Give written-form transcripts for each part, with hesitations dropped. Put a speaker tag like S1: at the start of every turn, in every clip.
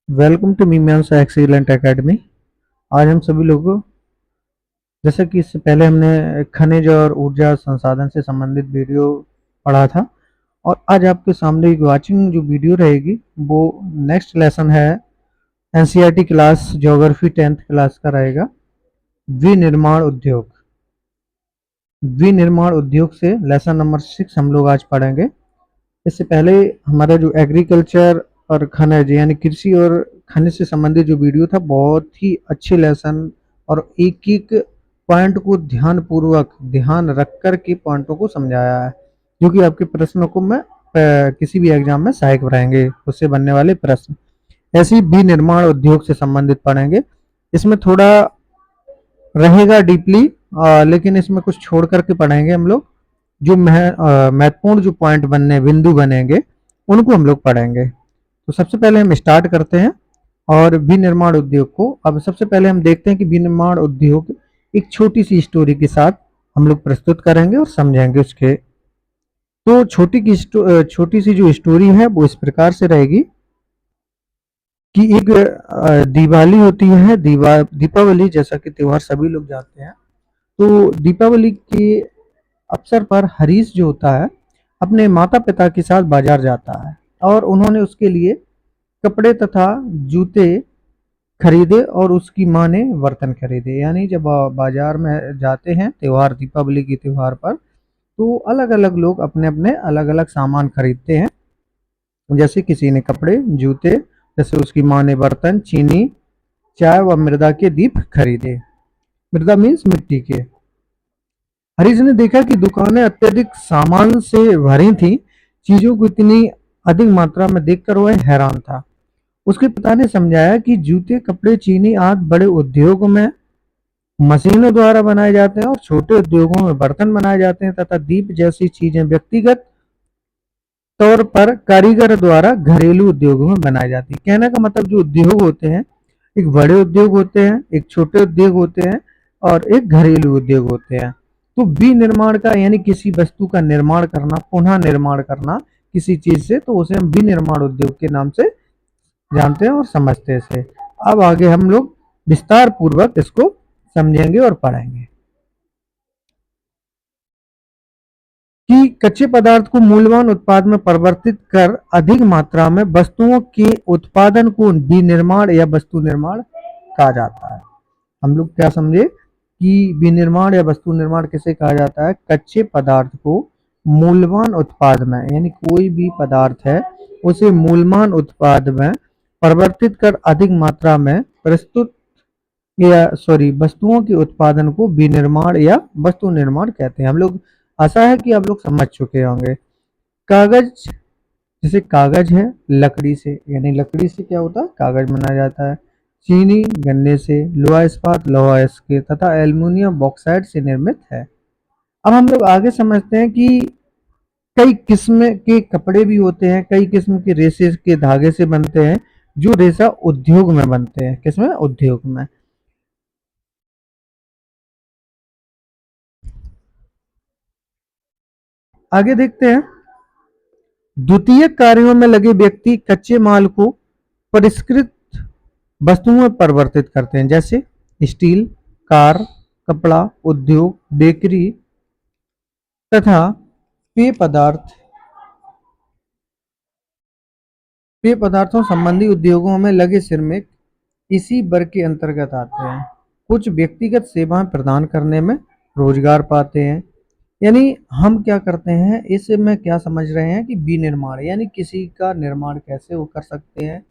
S1: Welcome to Mimans excellent academy. आज हम सभी लोगों जैसा कि इससे पहले हमने खनिज और ऊर्जा संसाधन से संबंधित वीडियो पढ़ा था, और आज आपके सामने एक वाचिंग जो वीडियो रहेगी वो नेक्स्ट लेसन है। NCERT class geography 10th class का रहेगा। विनिर्माण उद्योग। विनिर्माण उद्योग से लेसन नंबर 6 हम लोग आज पढ़ेंगे। इससे पहले हमारा जो एग्रीकल्चर और खनिज यानी कृषि और खनिज से संबंधित जो वीडियो था, बहुत ही अच्छे लेसन और एक एक पॉइंट को ध्यान पूर्वक ध्यान रख कर के पॉइंटों को समझाया है, जो कि आपके प्रश्नों को मैं किसी भी एग्जाम में सहायक रहेंगे, उससे बनने वाले प्रश्न। ऐसे ही विनिर्माण उद्योग से संबंधित पढ़ेंगे। इसमें थोड़ा रहेगा डीपली, लेकिन इसमें कुछ छोड़ करके पढ़ेंगे हम लोग। जो महत्वपूर्ण जो पॉइंट बनने बिंदु बनेंगे उनको हम लोग पढ़ेंगे। तो सबसे पहले हम स्टार्ट करते हैं और विनिर्माण उद्योग को। अब सबसे पहले हम देखते हैं कि विनिर्माण उद्योग एक छोटी सी स्टोरी के साथ हम लोग प्रस्तुत करेंगे और समझेंगे उसके। तो छोटी सी जो स्टोरी है वो इस प्रकार से रहेगी कि एक दिवाली होती है। दीपावली जैसा कि त्योहार सभी लोग जानते हैं। तो दीपावली के अवसर पर हरीश जो होता है अपने माता पिता के साथ बाजार जाता है, और उन्होंने उसके लिए कपड़े तथा जूते खरीदे और उसकी माँ ने बर्तन खरीदे। यानी जब बाजार में जाते हैं त्योहार दीपावली के त्योहार पर, तो अलग अलग लोग अपने अपने अलग अलग सामान खरीदते हैं। जैसे किसी ने कपड़े, जूते, जैसे उसकी माँ ने बर्तन, चीनी, चाय व मृदा के दीप खरीदे। मृदा मीन्स मिट्टी के। हरीश ने देखा कि दुकानें अत्यधिक सामान से भरी थी। चीजों को इतनी अधिक मात्रा में देखकर वह हैरान था। उसके पिता ने समझाया कि जूते, कपड़े, चीनी आदि बड़े उद्योगों में मशीनों द्वारा बनाए जाते हैं और छोटे उद्योगों में बर्तन बनाए जाते हैं, तथा दीप जैसी चीजें व्यक्तिगत तौर पर कारीगर द्वारा घरेलू उद्योगों में बनाई जाती है। कहने का मतलब जो उद्योग होते हैं, एक बड़े उद्योग होते हैं, एक छोटे उद्योग होते हैं और एक घरेलू उद्योग होते हैं। तो विनिर्माण का यानी किसी वस्तु का निर्माण करना, पुनः निर्माण करना किसी चीज से, तो उसे हम विनिर्माण उद्योग के नाम से जानते हैं और समझते थे। अब आगे हम लोग विस्तार पूर्वक इसको समझेंगे और पढ़ेंगे कि कच्चे पदार्थ को मूल्यवान उत्पाद में परिवर्तित कर अधिक मात्रा में वस्तुओं के उत्पादन को विनिर्माण या वस्तु निर्माण कहा जाता है। हम लोग क्या समझे कि विनिर्माण या वस्तु निर्माण किसे कहा जाता है? कच्चे पदार्थ को मूल्यवान उत्पाद में, यानी कोई भी पदार्थ है उसे मूल्यवान उत्पाद में परिवर्तित कर अधिक मात्रा में प्रस्तुत या वस्तुओं के उत्पादन को विनिर्माण या वस्तु निर्माण कहते हैं हम लोग। आशा है कि आप लोग समझ चुके होंगे। कागज, जैसे कागज है लकड़ी से, यानी लकड़ी से क्या होता है? कागज बनाया जाता है। चीनी गन्ने से, लोहा इस्पात लोहा इसके तथा एल्युमिनियम बॉक्साइट से निर्मित है। अब हम लोग आगे समझते हैं कि कई किस्म के कपड़े भी होते हैं, कई किस्म के रेशे के धागे से बनते हैं, जो रेशा उद्योग में बनते हैं। किसमें? उद्योग में। आगे देखते हैं। द्वितीय कार्यों में लगे व्यक्ति कच्चे माल को परिष्कृत वस्तुओं में परिवर्तित करते हैं, जैसे स्टील, कार, कपड़ा उद्योग, बेकरी तथा पेय पदार्थ पेय पदार्थों संबंधी उद्योगों में लगे श्रमिक इसी वर्ग के अंतर्गत आते हैं। कुछ व्यक्तिगत सेवाएं प्रदान करने में रोजगार पाते हैं। यानी हम क्या करते हैं, इसमें क्या समझ रहे हैं कि विनिर्माण यानी किसी का निर्माण कैसे वो कर सकते हैं,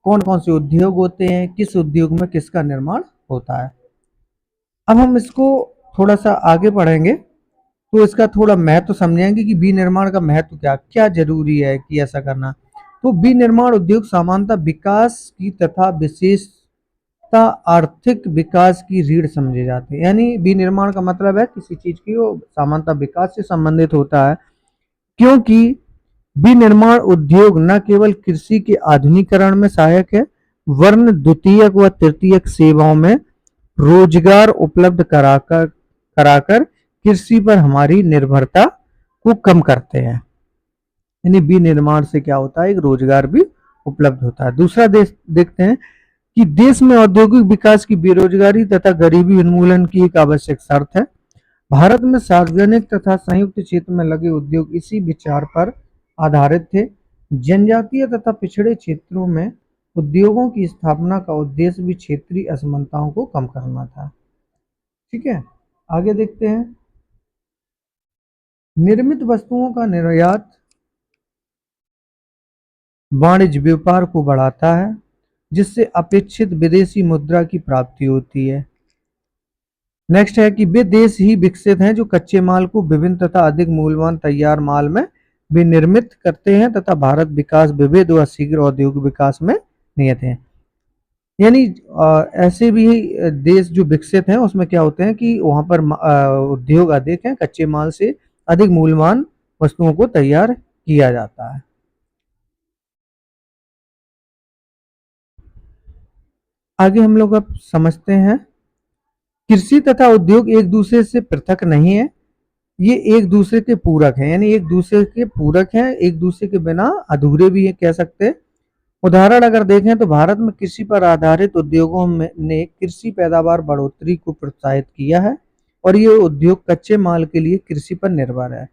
S1: कौन कौन से उद्योग होते हैं, किस उद्योग में किसका निर्माण होता है। अब हम इसको थोड़ा सा आगे बढ़ेंगे तो इसका थोड़ा महत्व समझेंगे कि विनिर्माण का महत्व क्या क्या जरूरी है कि ऐसा करना। तो विनिर्माण उद्योग सामान्यतः विकास की तथा विशेषता आर्थिक विकास की रीढ़ समझे जाते हैं। यानी विनिर्माण का मतलब है किसी चीज की वो सामान्यतः विकास से संबंधित होता है, क्योंकि विनिर्माण उद्योग न केवल कृषि के आधुनिकीकरण में सहायक है, वरन द्वितीयक व तृतीयक सेवाओं में रोजगार उपलब्ध कराकर कृषि पर हमारी निर्भरता को कम करते हैं। यानी विनिर्माण से क्या होता है? एक रोजगार भी उपलब्ध होता है। दूसरा देश देखते हैं कि देश में औद्योगिक विकास की बेरोजगारी तथा गरीबी उन्मूलन की एक आवश्यक शर्त है। भारत में सार्वजनिक तथा संयुक्त क्षेत्र में लगे उद्योग इसी विचार पर आधारित थे। जनजातीय तथा पिछड़े क्षेत्रों में उद्योगों की स्थापना का उद्देश्य भी क्षेत्रीय असमानताओं को कम करना था। ठीक है, आगे देखते हैं। निर्मित वस्तुओं का निर्यात वाणिज्य व्यापार को बढ़ाता है, जिससे अपेक्षित विदेशी मुद्रा की प्राप्ति होती है। नेक्स्ट है कि वे देश ही विकसित हैं जो कच्चे माल को विभिन्न तथा अधिक मूल्यवान तैयार माल में विनिर्मित करते हैं तथा भारत विकास विविध व शीघ्र औद्योगिक विकास में नियत है। यानी ऐसे भी देश जो विकसित हैं उसमें क्या होते हैं कि वहां पर उद्योग अधिक हैं, कच्चे माल से अधिक मूल्यवान वस्तुओं को तैयार किया जाता है। आगे हम लोग अब समझते हैं, कृषि तथा उद्योग एक दूसरे से पृथक नहीं है, ये एक दूसरे के पूरक हैं। यानी एक दूसरे के पूरक हैं, एक दूसरे के बिना अधूरे भी है कह सकते हैं। उदाहरण अगर देखें तो भारत में कृषि पर आधारित उद्योगों में ने कृषि पैदावार बढ़ोतरी को प्रोत्साहित किया है और ये उद्योग कच्चे माल के लिए कृषि पर निर्भर है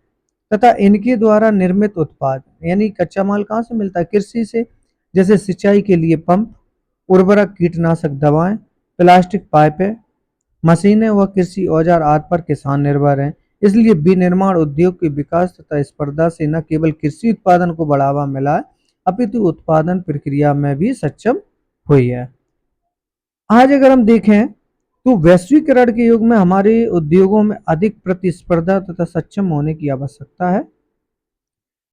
S1: तथा इनके द्वारा निर्मित उत्पाद, यानी कच्चा माल कहाँ से मिलता है? कृषि से। जैसे सिंचाई के लिए पंप, उर्वरक, कीटनाशक दवाएं, प्लास्टिक पाइपें, मशीनें व कृषि औजार आदि पर किसान निर्भर हैं। इसलिए विनिर्माण उद्योग के विकास तथा स्पर्धा से न केवल कृषि उत्पादन को बढ़ावा मिला है, अपितु उत्पादन प्रक्रिया में भी सक्षम हुई है। आज अगर हम देखें तो वैश्वीकरण के युग में हमारे उद्योगों में अधिक प्रतिस्पर्धा तथा सक्षम होने की आवश्यकता है।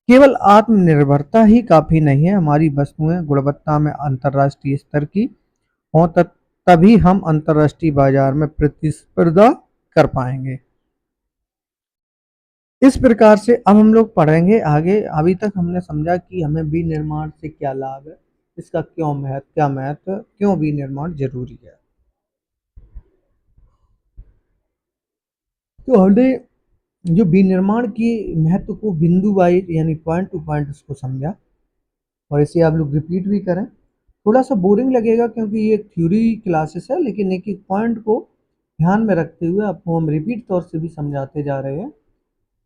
S1: केवल आत्मनिर्भरता ही काफी नहीं है, हमारी वस्तुएं गुणवत्ता में अंतर्राष्ट्रीय स्तर की हों तभी हम अंतर्राष्ट्रीय बाजार में प्रतिस्पर्धा कर पाएंगे। इस प्रकार से अब हम लोग पढ़ेंगे आगे। अभी तक हमने समझा कि हमें विनिर्माण से क्या लाभ है, इसका क्या महत्व, क्यों विनिर्माण जरूरी है। तो हमने जो विनिर्माण की महत्व को बिंदु वाइज यानी पॉइंट टू पॉइंट उसको समझा और इसे आप लोग रिपीट भी करें। थोड़ा सा बोरिंग लगेगा क्योंकि ये थ्योरी क्लासेस है, लेकिन एक एक पॉइंट को ध्यान में रखते हुए आपको हम रिपीट तौर से भी समझाते जा रहे हैं।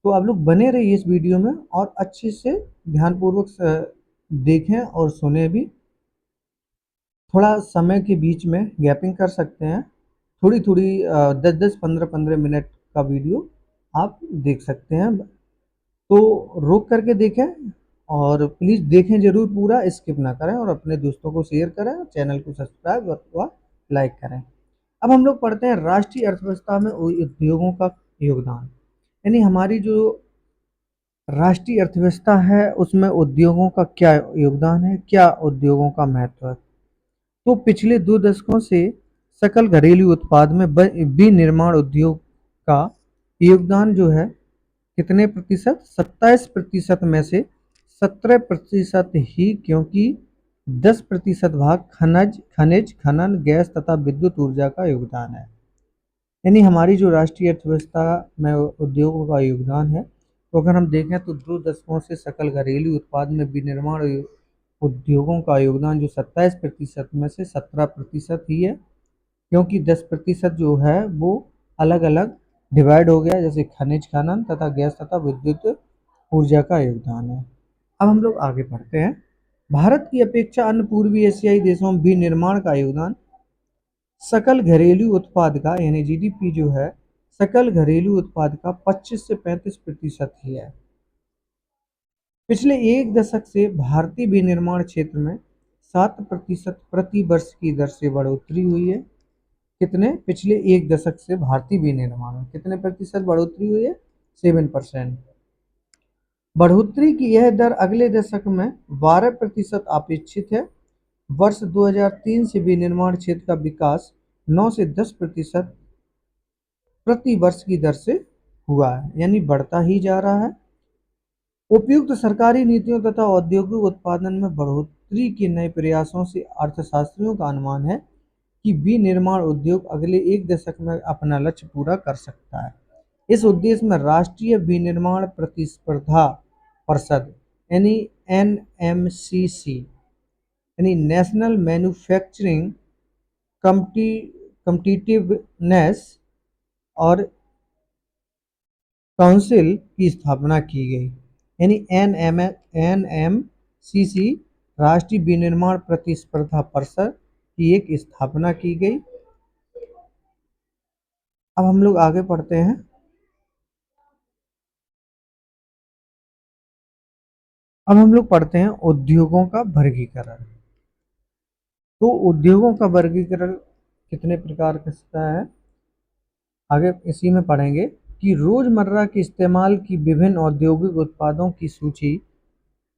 S1: तो आप लोग बने रहिए इस वीडियो में और अच्छे से ध्यानपूर्वक देखें और सुने भी। थोड़ा समय के बीच में गैपिंग कर सकते हैं, थोड़ी थोड़ी 10-10 15-15 मिनट का वीडियो आप देख सकते हैं। तो रोक करके देखें और प्लीज़ देखें जरूर, पूरा स्किप ना करें और अपने दोस्तों को शेयर करें, चैनल को सब्सक्राइब व लाइक करें। अब हम लोग पढ़ते हैं राष्ट्रीय अर्थव्यवस्था में उद्योगों का योगदान। यानी हमारी जो राष्ट्रीय अर्थव्यवस्था है उसमें उद्योगों का क्या योगदान है, क्या उद्योगों का महत्व है। तो पिछले 2 दशकों से सकल घरेलू उत्पाद में विनिर्माण उद्योग का योगदान जो है कितने प्रतिशत? 27% में से 17% ही, क्योंकि 10% भाग खनिज खनन, गैस तथा विद्युत ऊर्जा का योगदान है। यानी हमारी जो राष्ट्रीय अर्थव्यवस्था में उद्योगों का योगदान है, तो अगर हम देखें तो 2 दशकों से सकल घरेलू उत्पाद में विनिर्माण उद्योगों का योगदान जो 27% में से 17% ही है, क्योंकि 10% जो है वो अलग अलग डिवाइड हो गया, जैसे खनिज खनन तथा गैस तथा विद्युत ऊर्जा का योगदान है। अब हम लोग आगे बढ़ते हैं। भारत की अपेक्षा अन्य पूर्वी एशियाई देशों में विनिर्माण का योगदान सकल घरेलू उत्पाद का यानी जीडीपी जो है, सकल घरेलू उत्पाद का 25 से 35% ही है। पिछले एक दशक से भारतीय विनिर्माण क्षेत्र में 7% प्रति वर्ष की दर से बढ़ोतरी हुई है। कितने? पिछले एक दशक से भारतीय विनिर्माण में कितने प्रतिशत बढ़ोतरी हुई है? 7%। बढ़ोतरी की यह दर अगले दशक में 12% अपेक्षित है। वर्ष 2003 से विनिर्माण क्षेत्र का विकास 9 से 10% प्रति वर्ष की दर से हुआ है, यानी बढ़ता ही जा रहा है। उपयुक्त सरकारी नीतियों तथा औद्योगिक उत्पादन में बढ़ोतरी के नए प्रयासों से अर्थशास्त्रियों का अनुमान है कि विनिर्माण उद्योग अगले एक दशक में अपना लक्ष्य पूरा कर सकता है। इस उद्देश्य में राष्ट्रीय विनिर्माण प्रतिस्पर्धा परिषद यानी एनएमसीसी यानी नेशनल मैन्युफैक्चरिंग कम्पिटिटिवनेस और काउंसिल की स्थापना की गई। यानी NMCC राष्ट्रीय विनिर्माण प्रतिस्पर्धा परिषद की एक स्थापना की गई। अब हम लोग आगे पढ़ते हैं। अब हम लोग पढ़ते हैं उद्योगों का वर्गीकरण। तो उद्योगों का वर्गीकरण कितने प्रकार का है, आगे इसी में पढ़ेंगे कि रोजमर्रा के इस्तेमाल की विभिन्न औद्योगिक उत्पादों की सूची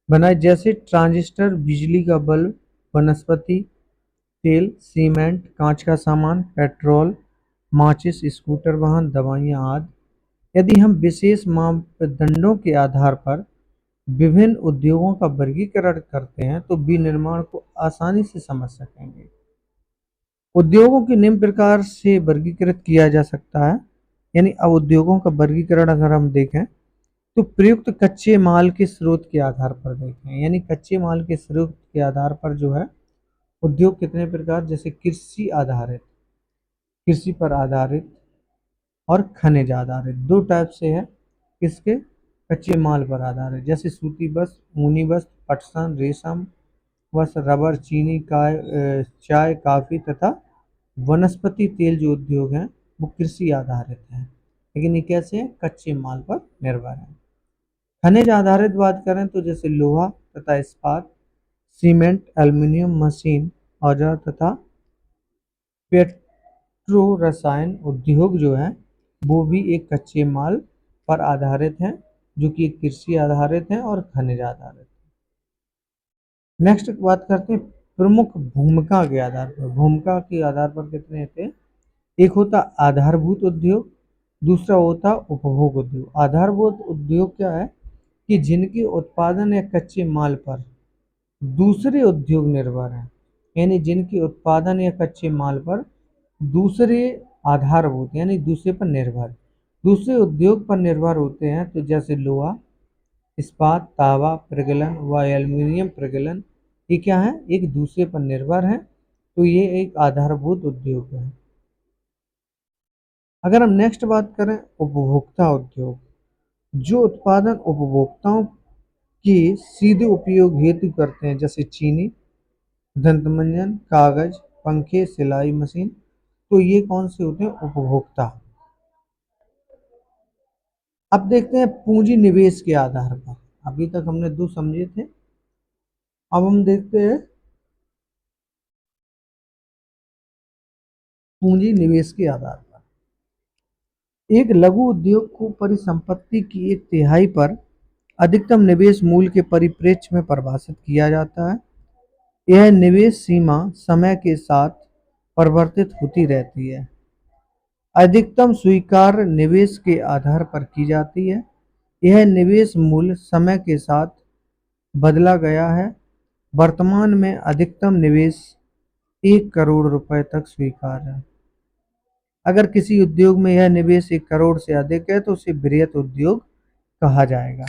S1: बनाए, जैसे ट्रांजिस्टर, बिजली का बल्ब, वनस्पति तेल, सीमेंट, कांच का सामान, पेट्रोल, माचिस, स्कूटर वाहन, दवाइयाँ आदि। यदि हम विशेष मापदंडों के आधार पर विभिन्न उद्योगों का वर्गीकरण करते हैं तो विनिर्माण को आसानी से समझ सकेंगे। उद्योगों की निम्न प्रकार से वर्गीकृत किया जा सकता है। यानी अब उद्योगों का वर्गीकरण अगर हम देखें तो प्रयुक्त कच्चे माल के स्रोत के आधार पर देखें। यानी कच्चे माल के स्रोत के आधार पर जो है उद्योग कितने प्रकार, जैसे कृषि आधारित, कृषि पर आधारित और खनिज आधारित, दो टाइप से है। किसके? कच्चे माल पर आधारित, जैसे सूती वस्त्र, ऊनी वस्त्र, पटसन, रेशम वस्त्र, रबर, चीनी, चाय, कॉफी तथा वनस्पति तेल जो उद्योग हैं वो कृषि आधारित हैं, लेकिन ये कैसे हैं? कच्चे माल पर निर्भर हैं। खनिज आधारित बात करें तो जैसे लोहा तथा इस्पात, सीमेंट, एल्युमिनियम, मशीन, औजार तथा पेट्रो रसायन उद्योग जो है वो भी एक कच्चे माल पर आधारित हैं, जो कि कृषि आधारित हैं और खनिज आधारित। नेक्स्ट बात करते हैं प्रमुख भूमिका के आधार पर। भूमिका के आधार पर कितने होते हैं? एक होता आधारभूत उद्योग, दूसरा होता उपभोग उद्योग। आधारभूत उद्योग क्या है कि जिनके उत्पादन या कच्चे माल पर दूसरे उद्योग निर्भर हैं। यानी जिनके उत्पादन या कच्चे माल पर दूसरे आधारभूत यानी दूसरे पर निर्भर, दूसरे उद्योग पर निर्भर होते हैं। तो जैसे लोहा, इस्पात, तांबा प्रगलन व एल्युमिनियम प्रगलन, ये क्या है? एक दूसरे पर निर्भर है, तो ये एक आधारभूत उद्योग है। अगर हम नेक्स्ट बात करें उपभोक्ता उद्योग, जो उत्पादन उपभोक्ताओं के सीधे उपयोग हेतु करते हैं, जैसे चीनी, दंतमंजन, कागज, पंखे, सिलाई मशीन, तो ये कौन से होते हैं? उपभोक्ता। अब देखते हैं पूंजी निवेश के आधार पर। अभी तक हमने दो समझे थे, अब हम देखते हैं पूंजी निवेश के आधार पर। एक लघु उद्योग को परिसंपत्ति की एक तिहाई पर अधिकतम निवेश मूल्य के परिप्रेक्ष्य में परिभाषित किया जाता है। यह निवेश सीमा समय के साथ परिवर्तित होती रहती है, अधिकतम स्वीकार्य निवेश के आधार पर की जाती है। यह निवेश मूल्य समय के साथ बदला गया है। वर्तमान में अधिकतम निवेश 1 करोड़ रुपए तक स्वीकार्य है। अगर किसी उद्योग में यह निवेश 1 करोड़ से अधिक है तो उसे बृहत उद्योग कहा जाएगा।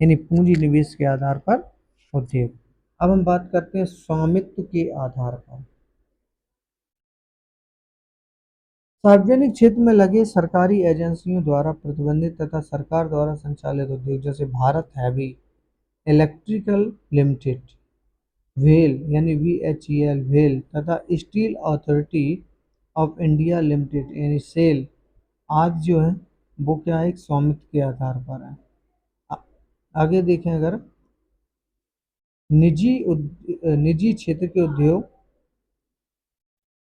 S1: यानी पूंजी निवेश के आधार पर उद्योग। अब हम बात करते हैं स्वामित्व के आधार पर। सार्वजनिक क्षेत्र में लगे सरकारी एजेंसियों द्वारा प्रबंधित तथा सरकार द्वारा संचालित उद्योग, जैसे Bharat heavy electrical limited, well यानी VHEL वेल, तथा steel authority of India limited यानी सेल, आज जो है वो क्या है? एक स्वामित्व के आधार पर है। आगे देखें, अगर निजी क्षेत्र के उद्योग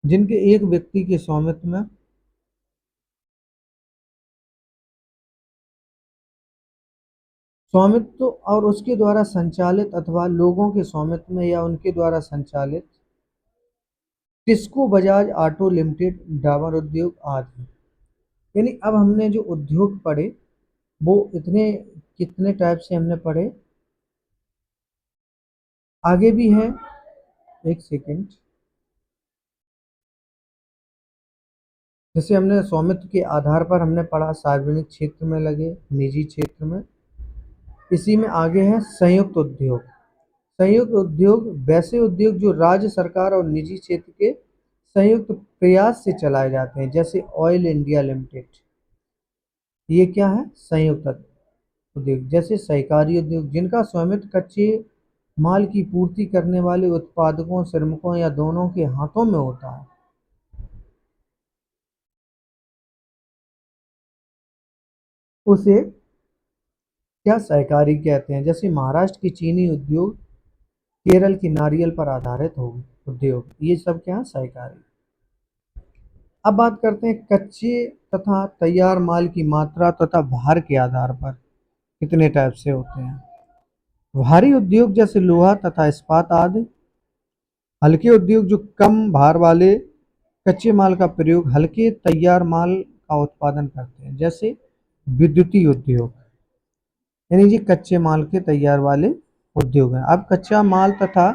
S1: जिनके एक व्यक्ति के स्वामित्व में स्वामित्व और उसके द्वारा संचालित अथवा लोगों के स्वामित्व में या उनके द्वारा संचालित, टिस्को, बजाज ऑटो लिमिटेड, डाबर उद्योग आदि। यानी अब हमने जो उद्योग पढ़े वो इतने कितने टाइप से हमने पढ़े, आगे भी है। एक सेकंड, जैसे हमने स्वामित्व के आधार पर हमने पढ़ा सार्वजनिक क्षेत्र में लगे, निजी क्षेत्र में, इसी में आगे है संयुक्त उद्योग। संयुक्त उद्योग वैसे उद्योग जो राज्य सरकार और निजी क्षेत्र के संयुक्त प्रयास से चलाए जाते हैं, जैसे ऑयल इंडिया लिमिटेड। ये क्या है? संयुक्त उद्योग। जैसे सहकारी उद्योग जिनका स्वामित्व कच्चे माल की पूर्ति करने वाले उत्पादकों, श्रमिकों या दोनों के हाथों में होता है, उसे क्या सहकारी कहते हैं। जैसे महाराष्ट्र की चीनी उद्योग, केरल की नारियल पर आधारित हो उद्योग, ये सब क्या है? सहकारी। अब बात करते हैं कच्चे तथा तैयार माल की मात्रा तथा भार के आधार पर कितने टाइप से होते हैं। भारी उद्योग जैसे लोहा तथा इस्पात आदि। हल्के उद्योग जो कम भार वाले कच्चे माल का प्रयोग हल्के तैयार माल का उत्पादन करते हैं, जैसे विद्युतीय उद्योग, यानी ये कच्चे माल के तैयार वाले उद्योग हैं। अब कच्चा माल तथा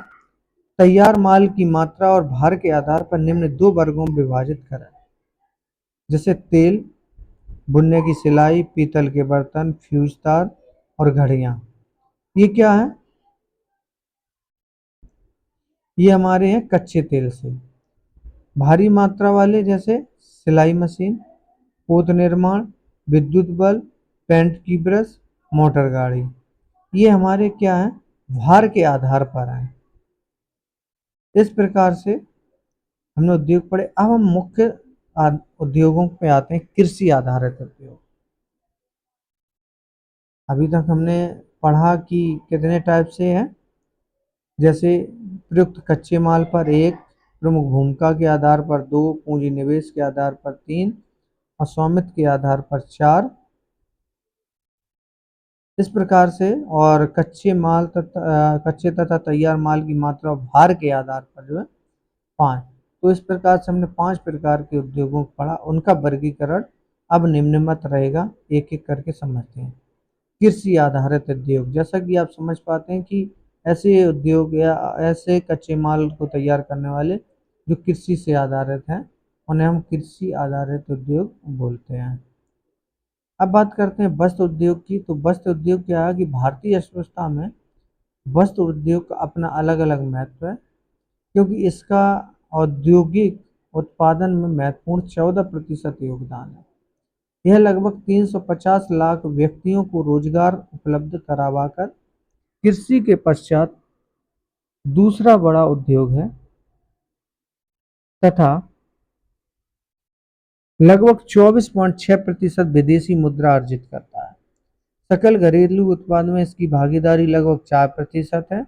S1: तैयार माल की मात्रा और भार के आधार पर निम्न दो वर्गों में विभाजित करें, जैसे तेल, बुनने की सिलाई, पीतल के बर्तन, फ्यूज तार और घड़ियां। ये क्या है? ये हमारे हैं कच्चे तेल से। भारी मात्रा वाले जैसे सिलाई मशीन, पोत निर्माण, विद्युत बल्ब, पेंट की ब्रश, मोटर गाड़ी। ये हमारे क्या है? भार के आधार पर हैं। इस प्रकार से हमने उद्योग पढ़े। अब हम मुख्य उद्योगों पे आते हैं। कृषि आधारित उद्योग। अभी तक हमने पढ़ा कि कितने टाइप से हैं, जैसे प्रयुक्त कच्चे माल पर एक, प्रमुख भूमिका के आधार पर दो, पूंजी निवेश के आधार पर तीन और स्वामित्व के आधार पर चार। इस प्रकार से और कच्चे तथा तैयार माल की मात्रा और भार के आधार पर जो है पांच। तो इस प्रकार से हमने 5 प्रकार के उद्योगों को पढ़ा, उनका वर्गीकरण अब निम्नमत रहेगा, एक एक करके समझते हैं। कृषि आधारित उद्योग, जैसा कि आप समझ पाते हैं कि ऐसे उद्योग या ऐसे कच्चे माल को तैयार करने वाले जो कृषि से आधारित हैं, उन्हें हम कृषि आधारित उद्योग बोलते हैं। अब बात करते हैं वस्त्र उद्योग की। तो वस्त्र उद्योग क्या है कि भारतीय अर्थव्यवस्था में वस्त्र उद्योग का अपना अलग अलग महत्व है, क्योंकि इसका औद्योगिक उत्पादन में महत्वपूर्ण 14% योगदान है। यह लगभग 350 लाख व्यक्तियों को रोजगार उपलब्ध करवाकर कृषि के पश्चात दूसरा बड़ा उद्योग है तथा लगभग 24.6% विदेशी मुद्रा अर्जित करता है। सकल घरेलू उत्पाद में इसकी भागीदारी लगभग 4% है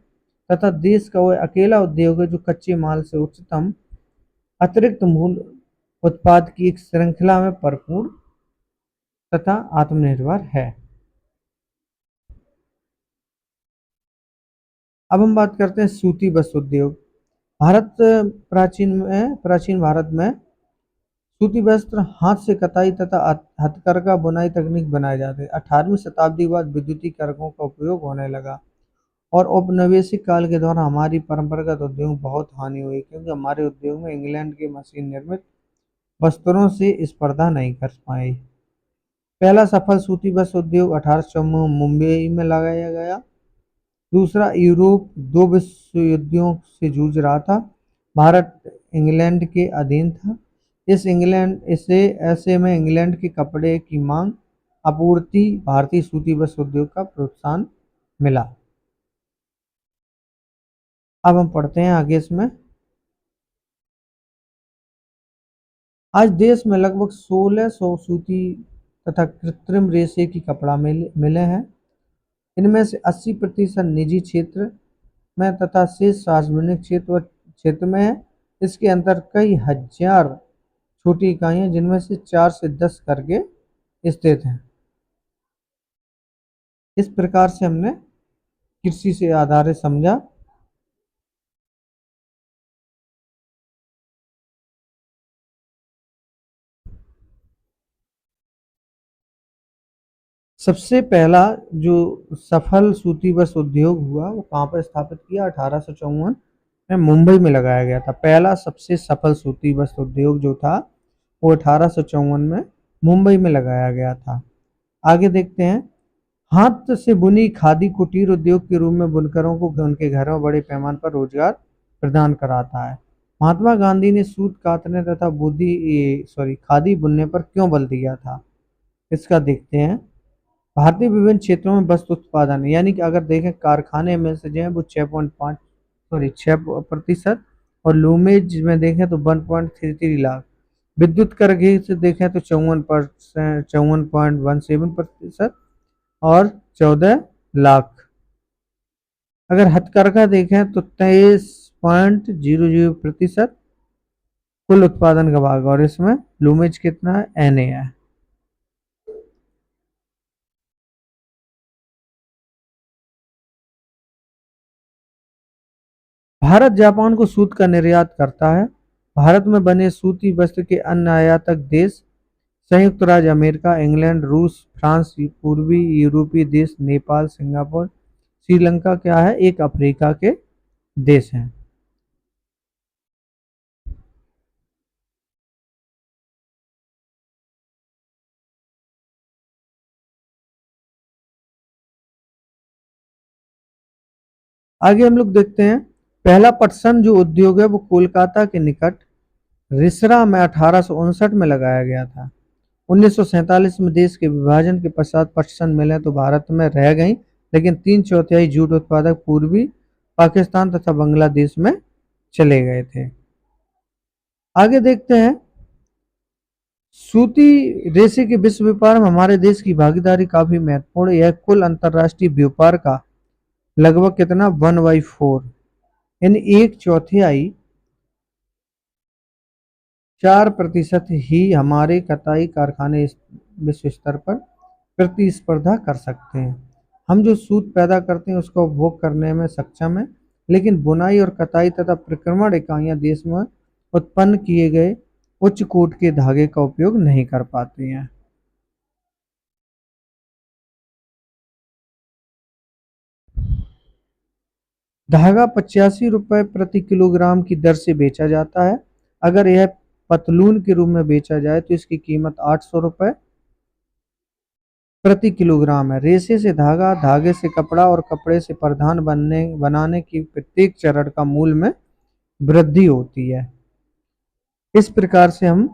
S1: तथा देश का वह अकेला उद्योग है जो कच्चे माल से उच्चतम अतिरिक्त मूल्य उत्पाद की एक श्रृंखला में भरपूर तथा आत्मनिर्भर है। अब हम बात करते हैं सूती वस्त्र उद्योग। प्राचीन भारत में सूती वस्त्र हाथ से कताई तथा हथकरघा बुनाई तकनीक बनाए जाते थे। 18वीं शताब्दी के बाद विद्युतीकरणों का उपयोग होने लगा और औपनिवेशिक काल के दौरान हमारी परंपरागत उद्योग बहुत हानि हुई, क्योंकि हमारे उद्योग में इंग्लैंड के मशीन निर्मित वस्त्रों से स्पर्धा नहीं कर पाए। पहला सफल सूती वस्त्र उद्योग 1854 मुंबई में लगाया गया। दूसरा, यूरोप दो विश्व युद्धों से जूझ रहा था। भारत इंग्लैंड के अधीन था। इसे ऐसे में इंग्लैंड के कपड़े की मांग आपूर्ति भारतीय सूती वस्त्र उद्योग का प्रोत्साहन मिला। अब हम पढ़ते हैं आगे इसमें। आज देश में लगभग 1600 सूती तथा कृत्रिम रेशे की कपड़ा मिले हैं। इनमें से 80% निजी क्षेत्र में तथा शेष सार्वजनिक क्षेत्र में है। इसके अंदर कई हजार छोटी इकाइयां जिनमें से 4 से 10 करके स्थित हैं। इस प्रकार से हमने कृषि से आधारित समझा। सबसे पहला जो सफल सूती वस्त्र उद्योग हुआ वो कहाँ पर स्थापित किया? 1854 में मुंबई में लगाया गया था। पहला सबसे सफल सूती वस्त्र उद्योग जो था वो 1854 में मुंबई में लगाया गया था। आगे देखते हैं। हाथ से बुनी खादी कुटीर उद्योग के रूप में बुनकरों को उनके घरों में बड़े पैमाने पर रोजगार प्रदान कराता है। महात्मा गांधी ने सूत कातने तथा खादी बुनने पर क्यों बल दिया था, इसका देखते हैं। भारतीय विभिन्न क्षेत्रों में वस्त्र उत्पादन, यानी कि अगर देखें कारखाने में से जो है वो 6% और लूमेज में देखें तो 1.33 लाख। विद्युत कर घी से देखें तो 54.17% और 14 लाख। अगर हथकरघा देखें तो 23.00% कुल उत्पादन का भाग, और इसमें लूमेज कितना है, एन है। भारत जापान को सूत का निर्यात करता है। भारत में बने सूती वस्त्र के अन्य आयातक देश संयुक्त राज्य अमेरिका, इंग्लैंड, रूस, फ्रांस, पूर्वी यूरोपीय देश, नेपाल, सिंगापुर, श्रीलंका क्या है, एक अफ्रीका के देश हैं। आगे हम लोग देखते हैं, पहला पटसन जो उद्योग है वो कोलकाता के निकट रिसरा में 1859 में लगाया गया था। 1947 में देश के विभाजन के पश्चात पटसन मिलें तो भारत में रह गई, लेकिन 3/4 जूट उत्पादक पूर्वी पाकिस्तान तथा बांग्लादेश में चले गए थे। आगे देखते हैं, सूती रेशे के विश्व व्यापार में हमारे देश की भागीदारी काफी महत्वपूर्ण है। यह कुल अंतर्राष्ट्रीय व्यापार का लगभग कितना, 1/4, यानी 1/4, 4% ही हमारे कताई कारखाने विश्व स्तर पर प्रतिस्पर्धा कर सकते हैं। हम जो सूत पैदा करते हैं उसका उपभोग करने में सक्षम है, लेकिन बुनाई और कताई तथा प्रक्रमण इकाइयां देश में उत्पन्न किए गए उच्च कोट के धागे का उपयोग नहीं कर पाती हैं। धागा 85 रुपये प्रति किलोग्राम की दर से बेचा जाता है। अगर यह पतलून के रूप में बेचा जाए तो इसकी कीमत 800 रुपये प्रति किलोग्राम है। रेशे से धागा, धागे से कपड़ा और कपड़े से परिधान बनाने की प्रत्येक चरण का मूल्य में वृद्धि होती है। इस प्रकार से हम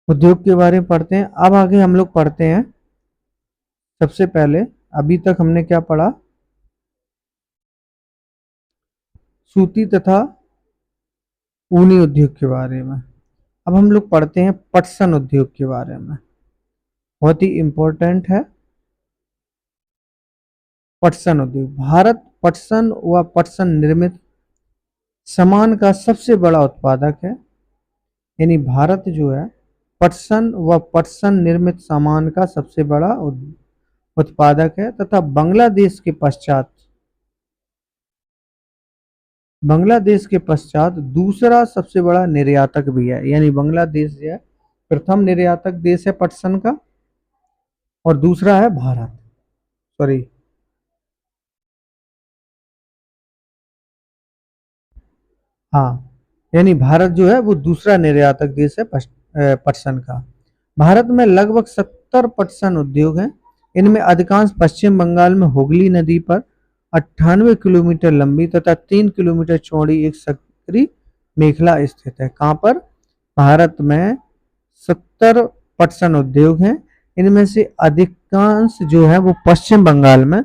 S1: उद्योग के बारे में पढ़ते हैं। अब आगे हम लोग पढ़ते हैं, सबसे पहले अभी तक हमने क्या पढ़ा, सूती तथा ऊनी उद्योग के बारे में। अब हम लोग पढ़ते हैं पटसन उद्योग के बारे में, बहुत ही इंपॉर्टेंट है पटसन उद्योग। भारत पटसन व पटसन निर्मित सामान का सबसे बड़ा उत्पादक है, यानी भारत जो है पटसन व पटसन निर्मित सामान का सबसे बड़ा उत्पादक है तथा बांग्लादेश के पश्चात दूसरा सबसे बड़ा निर्यातक भी है। यानी बांग्लादेश जो है प्रथम निर्यातक देश है पटसन का, और दूसरा है भारत। सॉरी, हाँ, यानी भारत जो है वो दूसरा निर्यातक देश है पटसन का। भारत में लगभग 70 पटसन उद्योग हैं। इनमें अधिकांश पश्चिम बंगाल में हुगली नदी पर 98 किलोमीटर लंबी तथा 3 किलोमीटर चौड़ी एक सक्रिय मेखला स्थित है। कहाँ पर, भारत में 70 पटसन उद्योग हैं। इनमें से अधिकांश जो है वो पश्चिम बंगाल में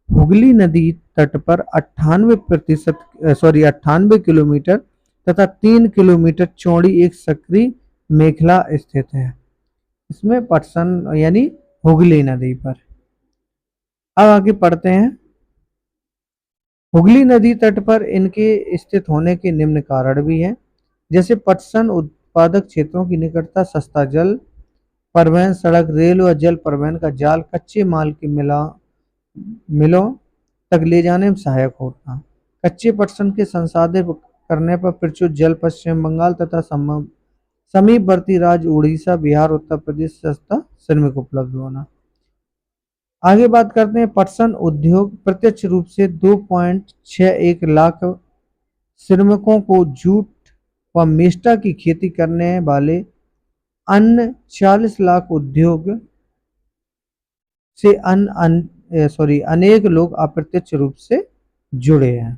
S1: हुगली नदी तट पर 98 किलोमीटर तथा 3 किलोमीटर चौड़ी एक सक्रिय मेखला स्थित है। इसमें पटसन यानी हुगली नदी पर। अब आगे पढ़ते हैं, हुगली नदी तट पर इनके स्थित होने के निम्न कारण भी हैं, जैसे पटसन उत्पादक क्षेत्रों की निकटता, सस्ता जल परिवहन, सड़क, रेल व जल परिवहन का जाल, कच्चे माल के मिलों तक ले जाने में सहायक होता। कच्चे पटसन के संसाधित करने पर प्रचुर जल पश्चिम बंगाल तथा समीपवर्ती राज्य उड़ीसा, बिहार, उत्तर प्रदेश सस्ता श्रमिक उपलब्ध होना। आगे बात करते हैं, पटसन उद्योग प्रत्यक्ष रूप से 2.61 लाख श्रमिकों को जूट व मेस्टा की खेती करने वाले अन्य 40 लाख उद्योग से अनेक लोग अप्रत्यक्ष रूप से जुड़े हैं।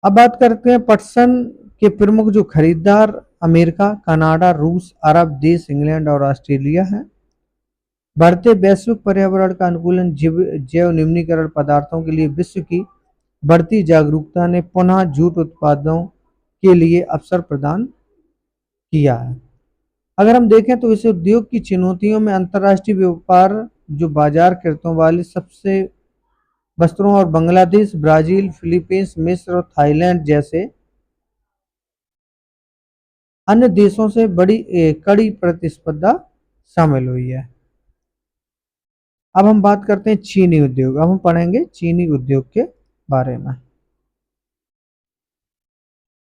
S1: अब बात करते हैं पटसन के प्रमुख जो खरीदार अमेरिका, कनाडा, रूस, अरब देश, इंग्लैंड और ऑस्ट्रेलिया हैं। बढ़ते वैश्विक पर्यावरण का अनुकूलन, जैव निम्नीकरण पदार्थों के लिए विश्व की बढ़ती जागरूकता ने पुनः जूट उत्पादों के लिए अवसर प्रदान किया है। अगर हम देखें तो इस उद्योग की चुनौतियों में अंतर्राष्ट्रीय व्यापार, जो बाजार कृतों वाले सबसे वस्त्रों और बांग्लादेश, ब्राजील, फिलीपींस, मिस्र और थाईलैंड जैसे अन्य देशों से बड़ी कड़ी प्रतिस्पर्धा शामिल हुई है। अब हम बात करते हैं चीनी उद्योग। अब हम पढ़ेंगे चीनी उद्योग के बारे में।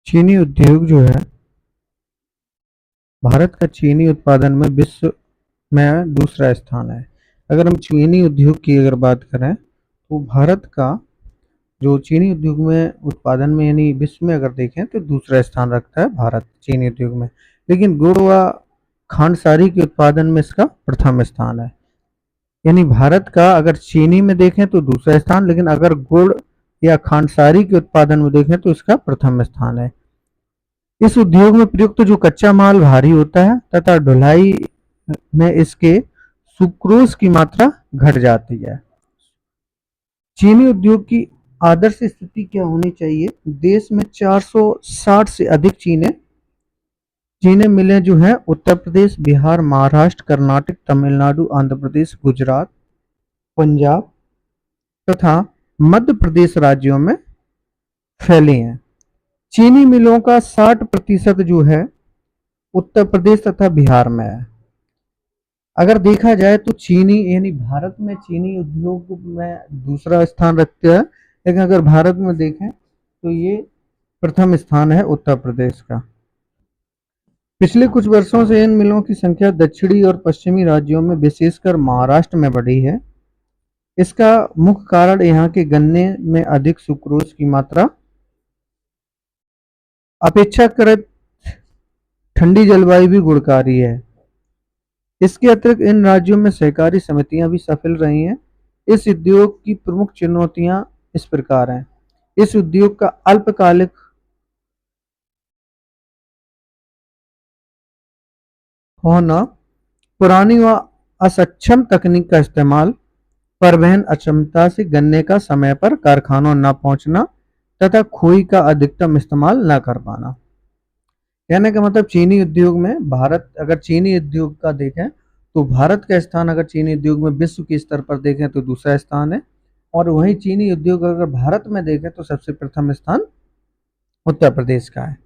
S1: चीनी उद्योग जो है, भारत का चीनी उत्पादन में विश्व में दूसरा स्थान है। अगर हम चीनी उद्योग की अगर बात करें तो भारत का जो चीनी उद्योग में उत्पादन में यानी विश्व में अगर देखें तो दूसरा स्थान रखता है भारत चीनी उद्योग में। लेकिन गुड़ व खांडसारी के उत्पादन में इसका प्रथम स्थान है। यानी भारत का अगर चीनी में देखें तो दूसरा स्थान, लेकिन अगर गुड़ या खांडसारी के उत्पादन में देखें तो इसका प्रथम स्थान है। इस उद्योग में प्रयुक्त जो कच्चा माल भारी होता है तथा ढुलाई में इसके सुक्रोज की मात्रा घट जाती है। चीनी उद्योग की आदर्श स्थिति क्या होनी चाहिए? देश में 460 से अधिक चीनी मिलें जो हैं उत्तर प्रदेश, बिहार, महाराष्ट्र, कर्नाटक, तमिलनाडु, आंध्र प्रदेश, गुजरात, पंजाब तथा मध्य प्रदेश राज्यों में फैली हैं। चीनी मिलों का 60% जो है उत्तर प्रदेश तथा बिहार में है। अगर देखा जाए तो चीनी यानी भारत में चीनी उद्योग में दूसरा स्थान रखते हैं, लेकिन अगर भारत में देखें तो ये प्रथम स्थान है उत्तर प्रदेश का। पिछले कुछ वर्षों से इन मिलों की संख्या दक्षिणी और पश्चिमी राज्यों में विशेषकर महाराष्ट्र में बढ़ी है। इसका मुख्य कारण यहाँ के गन्ने में अधिक सुक्रोज की मात्रा, अपेक्षाकृत ठंडी जलवायु भी गुणकारी है। इसके अतिरिक्त इन राज्यों में सहकारी समितियां भी सफल रही हैं। इस उद्योग की प्रमुख चुनौतियां इस प्रकार हैं। इस उद्योग का अल्पकालिक होना, पुरानी व असक्षम तकनीक का इस्तेमाल, परिवहन अक्षमता से गन्ने का समय पर कारखानों न पहुंचना तथा खोई का अधिकतम इस्तेमाल न कर पाना। कहने का मतलब चीनी उद्योग में भारत, अगर चीनी उद्योग का देखें तो भारत का स्थान अगर चीनी उद्योग में विश्व के स्तर पर देखें तो दूसरा स्थान है, और वहीं चीनी उद्योग अगर भारत में देखें तो सबसे प्रथम स्थान उत्तर प्रदेश का है।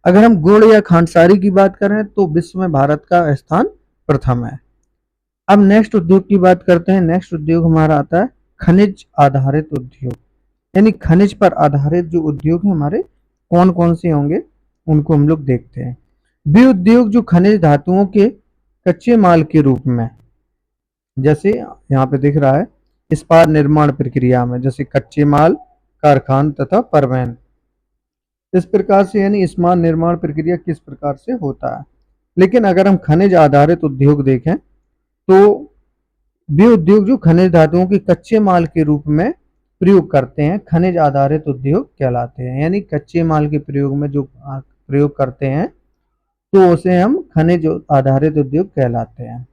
S1: अगर हम गुड़ या खांडसारी की बात करें तो विश्व में भारत का स्थान प्रथम है। अब नेक्स्ट उद्योग की बात करते हैं। नेक्स्ट उद्योग हमारा आता है खनिज आधारित उद्योग। यानी खनिज पर आधारित जो उद्योग है हमारे कौन कौन से होंगे उनको हम लोग देखते हैं। वे उद्योग जो खनिज धातुओं के कच्चे माल के रूप में, जैसे यहाँ पे दिख रहा है, इस्पात निर्माण प्रक्रिया में, जैसे कच्चे माल, कारखान तथा परिवहन, इस प्रकार से यानी इस्पात निर्माण प्रक्रिया किस प्रकार से होता है। लेकिन अगर हम खनिज आधारित उद्योग देखें तो वे उद्योग जो खनिज धातुओं के कच्चे माल के रूप में प्रयोग करते हैं खनिज आधारित उद्योग कहलाते हैं। यानी कच्चे माल के प्रयोग में जो प्रयोग करते हैं तो उसे हम खनिज आधारित उद्योग कहलाते हैं।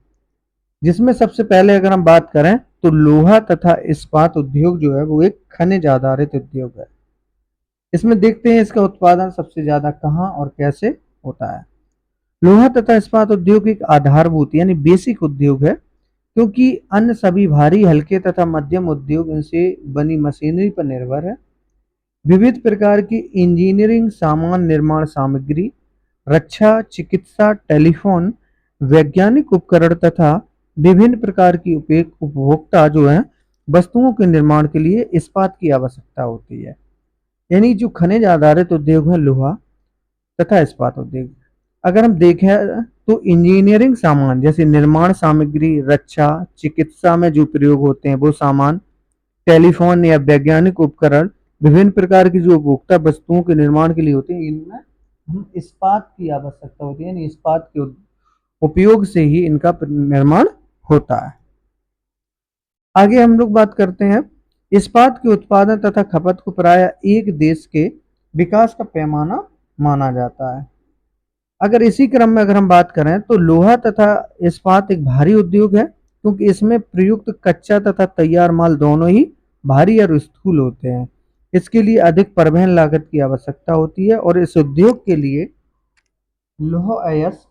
S1: जिसमें सबसे पहले अगर हम बात करें तो लोहा तथा इस्पात उद्योग जो है वो एक खनिज आधारित उद्योग है। इसमें देखते हैं इसका उत्पादन सबसे ज्यादा कहाँ और कैसे होता है। लोहा तथा इस्पात उद्योग एक आधारभूत यानी बेसिक उद्योग है, क्योंकि अन्य सभी भारी, हल्के तथा मध्यम उद्योग इनसे बनी मशीनरी पर निर्भर है। विविध प्रकार की इंजीनियरिंग सामान, निर्माण सामग्री, रक्षा, चिकित्सा, टेलीफोन, वैज्ञानिक उपकरण तथा विभिन्न प्रकार की उपभोक्ता जो है वस्तुओं के निर्माण के लिए इस्पात की आवश्यकता होती है। यानी जो खनिज आधारित उद्योग है लोहा तथा इस्पात उद्योग। अगर हम देखें तो इंजीनियरिंग सामान जैसे निर्माण सामग्री, रक्षा, चिकित्सा में जो प्रयोग होते हैं वो सामान, टेलीफोन या वैज्ञानिक उपकरण विभिन्न प्रकार की जो उपभोक्ता वस्तुओं के निर्माण के लिए होते हैं, इनमें हम इस्पात की आवश्यकता होती है, यानी इस्पात के उपयोग से ही इनका निर्माण होता है। आगे हम लोग बात करते हैं, इस्पात के उत्पादन तथा खपत को प्राय एक देश के विकास का पैमाना माना जाता है। अगर इसी क्रम में अगर हम बात करें तो लोहा तथा इस्पात एक भारी उद्योग है, क्योंकि इसमें प्रयुक्त कच्चा तथा तैयार माल दोनों ही भारी और स्थूल होते हैं। इसके लिए अधिक परिवहन लागत की आवश्यकता होती है और इस उद्योग के लिए लौह अयस्क,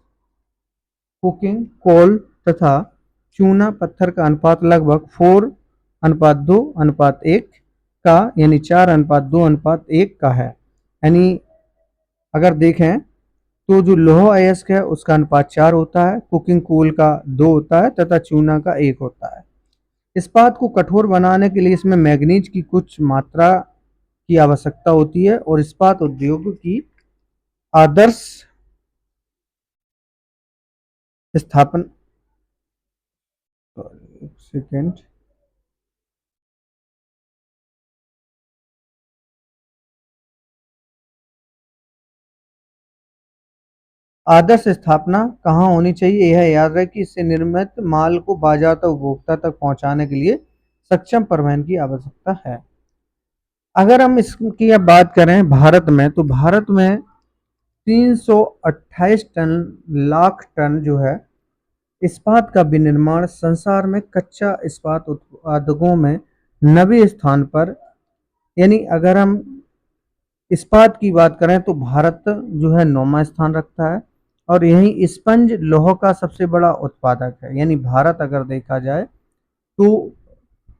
S1: कुकिंग कोल तथा चूना पत्थर का अनुपात लगभग 4:2:1 का, यानी 4:2:1 का है। यानी अगर देखें तो जो लौह अयस्क है उसका अनुपात 4 होता है, कुकिंग कोल का 2 होता है तथा चूना का 1 होता है। इस्पात को कठोर बनाने के लिए इसमें मैग्नीज की कुछ मात्रा की आवश्यकता होती है और इस्पात उद्योग की आदर्श स्थापना, एक सेकेंड, आदर्श स्थापना कहाँ होनी चाहिए, यह याद रहे कि इससे निर्मित माल को बाजार तक उपभोक्ता तक पहुंचाने के लिए सक्षम परिवहन की आवश्यकता है। अगर हम इसकी अब बात करें भारत में, तो भारत में 328 टन लाख टन जो है इस्पात का विनिर्माण संसार में कच्चा इस्पात उत्पादकों में 9वें स्थान पर, यानी अगर हम इस्पात की बात करें तो भारत जो है 9वां स्थान रखता है और यही स्पंज लौह का सबसे बड़ा उत्पादक है। यानी भारत अगर देखा जाए तो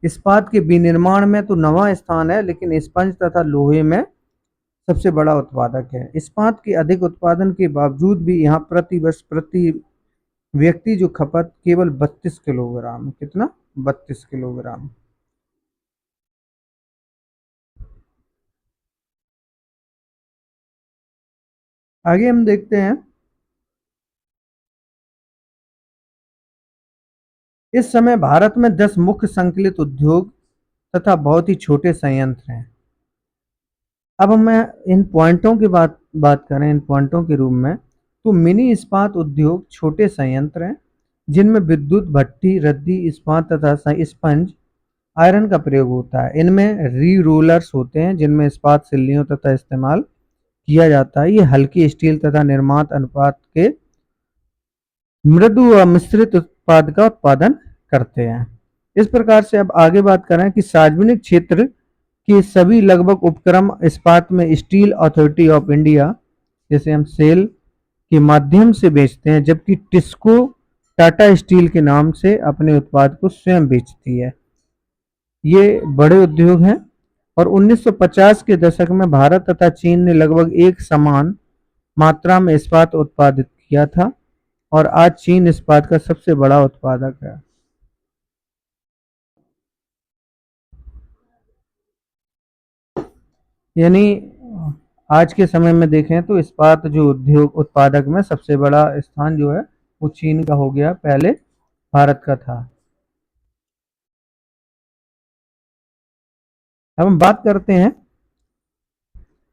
S1: इस्पात के विनिर्माण में तो 9वां स्थान है, लेकिन स्पंज तथा लोहे में सबसे बड़ा उत्पादक है। इस्पात के अधिक उत्पादन के बावजूद भी यहाँ प्रति वर्ष प्रति व्यक्ति जो खपत केवल 32 किलोग्राम, कितना, 32 किलोग्राम। आगे हम देखते हैं, इस समय भारत में 10 मुख्य संकलित उद्योग तथा बहुत ही छोटे संयंत्र हैं। अब हम इन पॉइंटों की बात करें, इन पॉइंटों के रूप में, तो मिनी इस्पात उद्योग छोटे संयंत्र हैं जिनमें विद्युत भट्टी, रद्दी इस्पात तथा स्पंज आयरन का प्रयोग होता है। इनमें री रोलर्स होते हैं जिनमें इस्पात सिल्लियों तथा इस्तेमाल किया जाता है। ये हल्की स्टील तथा निर्मात अनुपात के मृदु व मिश्रित उत्पाद का उत्पादन करते हैं। इस प्रकार से अब आगे बात करें कि सार्वजनिक क्षेत्र के सभी लगभग उपक्रम इस्पात में स्टील अथॉरिटी ऑफ इंडिया, जैसे हम सेल के माध्यम से बेचते हैं, जबकि टिस्को टाटा स्टील के नाम से अपने उत्पाद को स्वयं बेचती है। ये बड़े उद्योग हैं और 1950 के दशक में भारत तथा चीन ने लगभग एक समान मात्रा में इस्पात उत्पादित किया था और आज चीन इस्पात का सबसे बड़ा उत्पादक है। यानी आज के समय में देखें तो इस्पात जो उद्योग उत्पादक में सबसे बड़ा स्थान जो है वो चीन का हो गया, पहले भारत का था। अब हम बात करते हैं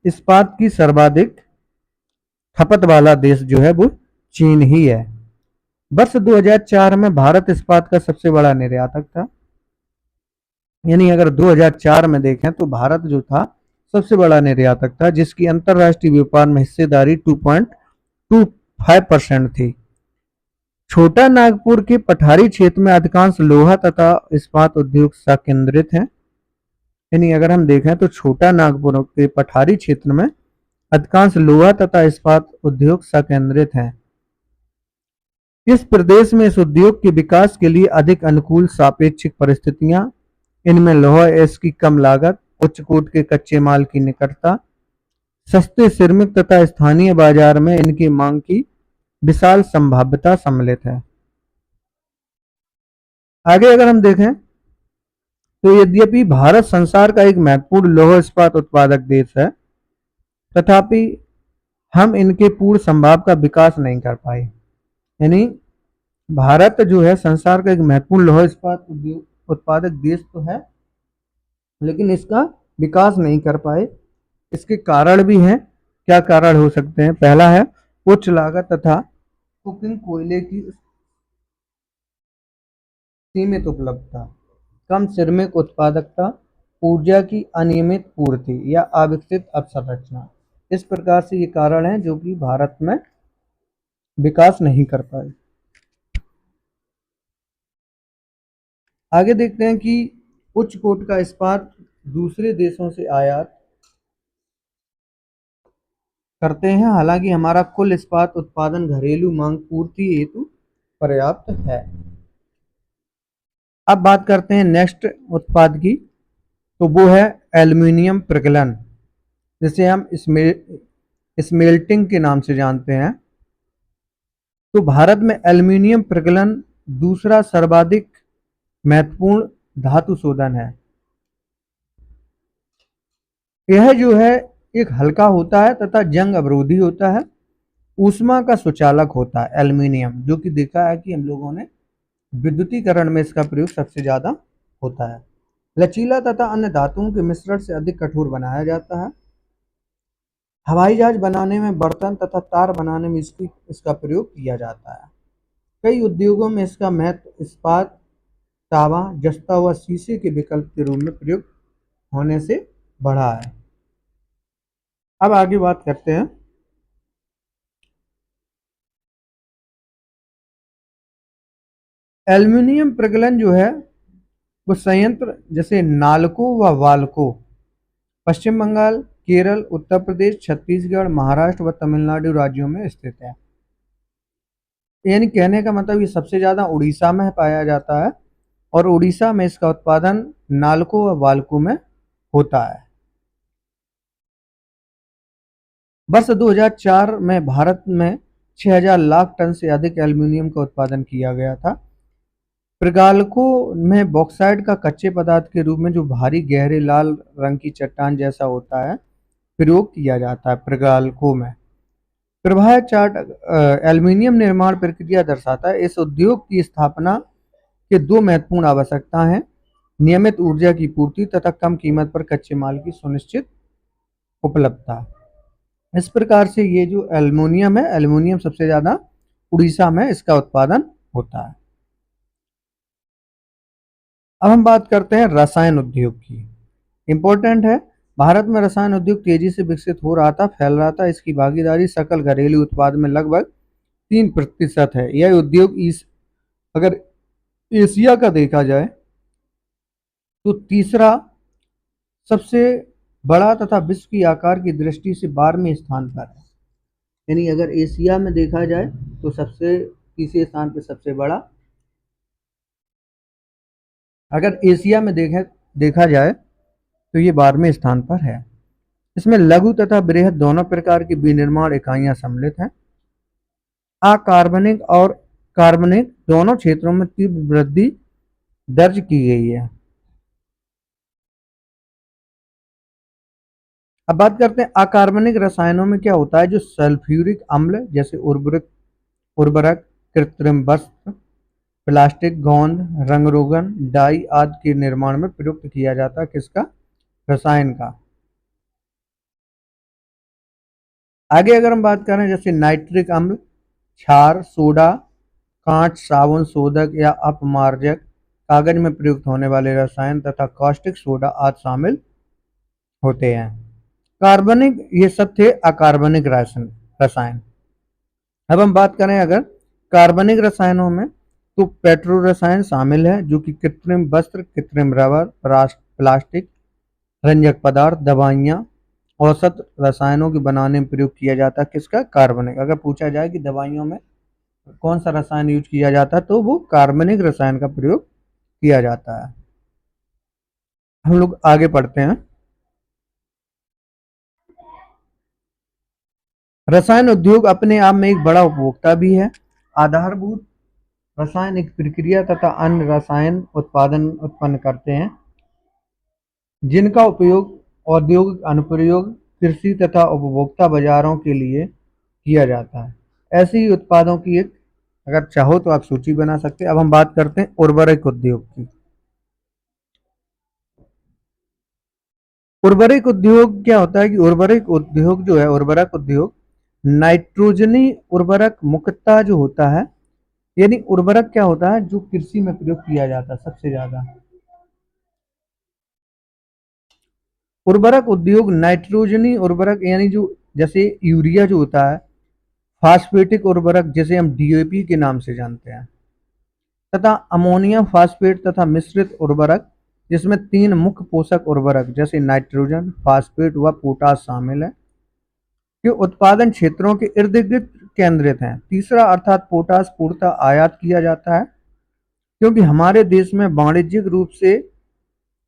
S1: इस्पात की सर्वाधिक खपत वाला देश जो है वो चीन ही है। वर्ष 2004 में भारत इस्पात का सबसे बड़ा निर्यातक था। यानी अगर 2004 में देखें तो भारत जो था सबसे बड़ा निर्यातक था, जिसकी अंतरराष्ट्रीय व्यापार में हिस्सेदारी 2.25% थी। छोटा नागपुर के पठारी क्षेत्र में अधिकांश लोहा तथा इस्पात उद्योग संकेंद्रित हैं। यानी अगर हम देखें तो छोटा नागपुर के पठारी क्षेत्र में अधिकांश लोहा तथा इस्पात उद्योग संकेंद्रित हैं। इस प्रदेश में इस उद्योग के विकास के लिए अधिक अनुकूल सापेक्षिक परिस्थितियां, इनमें लौह अयस्क की कम लागत, उच्च कोट के कच्चे माल की निकटता, सस्ते सिरमिक तथा स्थानीय बाजार में इनकी मांग की विशाल संभाव्यता सम्मिलित है। आगे अगर हम देखें तो यद्यपि भारत संसार का एक महत्वपूर्ण लौह इस्पात उत्पादक देश है, तथापि हम इनके पूर्ण संभाव का विकास नहीं कर पाए। यानी भारत जो है संसार का एक महत्वपूर्ण लौह इस्पात उत्पादक देश तो है, लेकिन इसका विकास नहीं कर पाए। इसके कारण भी हैं, क्या कारण हो सकते हैं? पहला है उच्च लागत तथा कुकिंग कोयले की सीमित उपलब्धता, कम श्रमिक उत्पादकता, ऊर्जा की अनियमित पूर्ति या अविकसित अवसंरचना। इस प्रकार से ये कारण हैं जो कि भारत में विकास नहीं कर पाए। आगे देखते हैं कि उच्च कोट का इस्पात दूसरे देशों से आयात करते हैं, हालांकि हमारा कुल इस्पात उत्पादन घरेलू मांग पूर्ति हेतु पर्याप्त है। अब बात करते हैं नेक्स्ट उत्पाद की, तो वो है एल्युमिनियम प्रगलन, जिसे हम स्मेल्टिंग के नाम से जानते हैं। तो भारत में एल्युमिनियम प्रगलन दूसरा सर्वाधिक महत्वपूर्ण धातु शोधन है। यह जो है एक हल्का होता है तथा जंग अवरोधी होता है, ऊष्मा का सुचालक होता है एल्युमिनियम, जो कि देखा है कि हम लोगों ने विद्युतीकरण में इसका प्रयोग सबसे ज्यादा होता है। लचीला तथा अन्य धातुओं के मिश्रण से अधिक कठोर बनाया जाता है। हवाई जहाज बनाने में, बर्तन तथा तार बनाने में इसका प्रयोग किया जाता है। कई उद्योगों में इसका महत्व इस्पात, तांबा जस्ता हुआ शीशे के विकल्प के रूप में प्रयुक्त होने से बढ़ा है। अब आगे बात करते हैं एल्युमिनियम प्रगलन जो है वो संयंत्र जैसे नालको व वाल्को पश्चिम बंगाल, केरल, उत्तर प्रदेश, छत्तीसगढ़, महाराष्ट्र व तमिलनाडु राज्यों में स्थित है। यानी कहने का मतलब ये सबसे ज्यादा उड़ीसा में पाया जाता है और उड़ीसा में इसका उत्पादन नालको व वाल्को में होता है। वर्ष 2004 में भारत में 6000 लाख टन से अधिक एल्युमिनियम का उत्पादन किया गया था। प्रगाल्को में बॉक्साइट का कच्चे पदार्थ के रूप में जो भारी गहरे लाल रंग की चट्टान जैसा होता है प्रयोग किया जाता है प्रगाल्को में। प्रवाह चार्ट एल्युमिनियम निर्माण प्रक्रिया दर्शाता है। इस उद्योग की स्थापना के दो महत्वपूर्ण आवश्यकता हैं: नियमित ऊर्जा की पूर्ति तथा कम कीमत पर कच्चे माल की सुनिश्चित उपलब्धता। इस प्रकार से ये जो एल्युमिनियम है, एल्युमिनियम सबसे ज्यादा उड़ीसा में इसका उत्पादन होता है। अब हम बात करते हैं रसायन उद्योग की। इंपॉर्टेंट है, भारत में रसायन उद्योग तेजी से विकसित हो रहा था, फैल रहा था। इसकी भागीदारी सकल घरेलू उत्पाद में लगभग 3% है। यह उद्योग इस अगर एशिया का देखा जाए तो तीसरा सबसे बड़ा तथा विश्व की आकार की दृष्टि से 12वें स्थान पर है। यानी अगर एशिया में देखा जाए तो सबसे तीसरे स्थान पर सबसे बड़ा, अगर एशिया में देखा जाए तो ये 12वें स्थान पर है। इसमें लघु तथा बृहद दोनों प्रकार की विनिर्माण इकाइयां सम्मिलित हैं। अकार्बनिक और कार्बनिक दोनों क्षेत्रों में तीव्र वृद्धि दर्ज की गई है। अब बात करते हैं अकार्बनिक रसायनों में क्या होता है। जो सल्फ्यूरिक अम्ल जैसे उर्वरक, कृत्रिम वस्त्र, प्लास्टिक, गोंद, रंग रोगन, डाई आदि के निर्माण में प्रयुक्त किया जाता है किसका? रसायन का। आगे अगर हम बात करें जैसे नाइट्रिक अम्ल, क्षार, सोडा, कांच, साबुन, शोधक या अपमार्जक, कागज में प्रयुक्त होने वाले रसायन तथा कास्टिक सोडा आदि शामिल होते हैं। कार्बनिक ये सब थे अकार्बनिक रसायन। अब हम बात करें अगर कार्बनिक रसायनों में, तो पेट्रो रसायन शामिल है जो कि कृत्रिम वस्त्र, कृत्रिम रबर, प्लास्टिक, रंजक पदार्थ, दवाइयाँ, औसत रसायनों के बनाने में प्रयोग किया जाता है किसका? कार्बनिक। अगर पूछा जाए कि दवाइयों में कौन सा रसायन यूज किया जाता है तो वो कार्बनिक रसायन का प्रयोग किया जाता है। हम लोग आगे पढ़ते हैं। रसायन उद्योग अपने आप में एक बड़ा उपभोक्ता भी है। आधारभूत रसायन एक प्रक्रिया तथा अन्य रसायन उत्पन्न करते हैं जिनका उपयोग औद्योगिक अनुप्रयोग, कृषि तथा उपभोक्ता बाजारों के लिए किया जाता है। ऐसे ही उत्पादों की एक अगर चाहो तो आप सूची बना सकते हैं। अब हम बात करते हैं उर्वरक उद्योग की। उर्वरक उद्योग क्या होता है कि उर्वरक उद्योग जो है, उर्वरक उद्योग नाइट्रोजनी उर्वरक मुख्यतः जो होता है, यानी उर्वरक क्या होता है जो कृषि में प्रयोग किया जाता है सबसे ज्यादा। उर्वरक उद्योग नाइट्रोजनी उर्वरक यानी जो जैसे यूरिया जो होता है, फास्फेटिक उर्वरक जिसे हम डीएपी के नाम से जानते हैं, तथा अमोनियम फास्फेट तथा मिश्रित उर्वरक, जिसमें तीन मुख्य पोषक उर्वरक जैसे नाइट्रोजन, फास्फेट व पोटाश शामिल है, के उत्पादन क्षेत्रों के इर्द गिर्द केंद्रित हैं। तीसरा अर्थात पोटाश पूर्णतः आयात किया जाता है, क्योंकि हमारे देश में वाणिज्यिक रूप से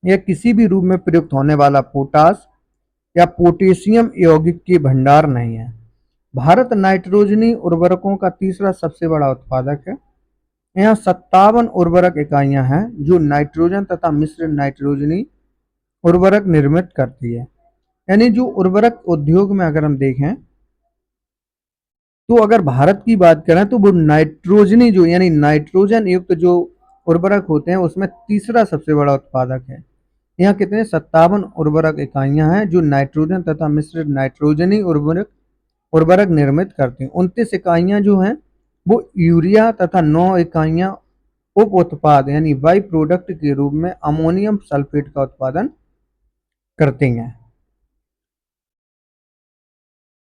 S1: या किसी भी रूप में प्रयुक्त होने वाला पोटाश या पोटेशियम यौगिक के भंडार नहीं है। भारत नाइट्रोजनी उर्वरकों का तीसरा सबसे बड़ा उत्पादक है। यहाँ 57 उर्वरक इकाइयां हैं जो नाइट्रोजन तथा मिश्र नाइट्रोजनी उर्वरक निर्मित करती है। यानी जो उर्वरक उद्योग में अगर हम देखें, तो अगर भारत की बात करें तो वो नाइट्रोजनी जो यानी नाइट्रोजन युक्त जो उर्वरक होते हैं उसमें तीसरा सबसे बड़ा उत्पादक है। यहाँ कितने 57 उर्वरक इकाइयां हैं जो नाइट्रोजन तथा मिश्रित नाइट्रोजनी उर्वरक उर्वरक निर्मित करती हैं। 29 इकाइयां जो हैं वो यूरिया तथा 9 इकाइयां उप उत्पाद यानी बाई प्रोडक्ट के रूप में अमोनियम सल्फेट का उत्पादन करती हैं,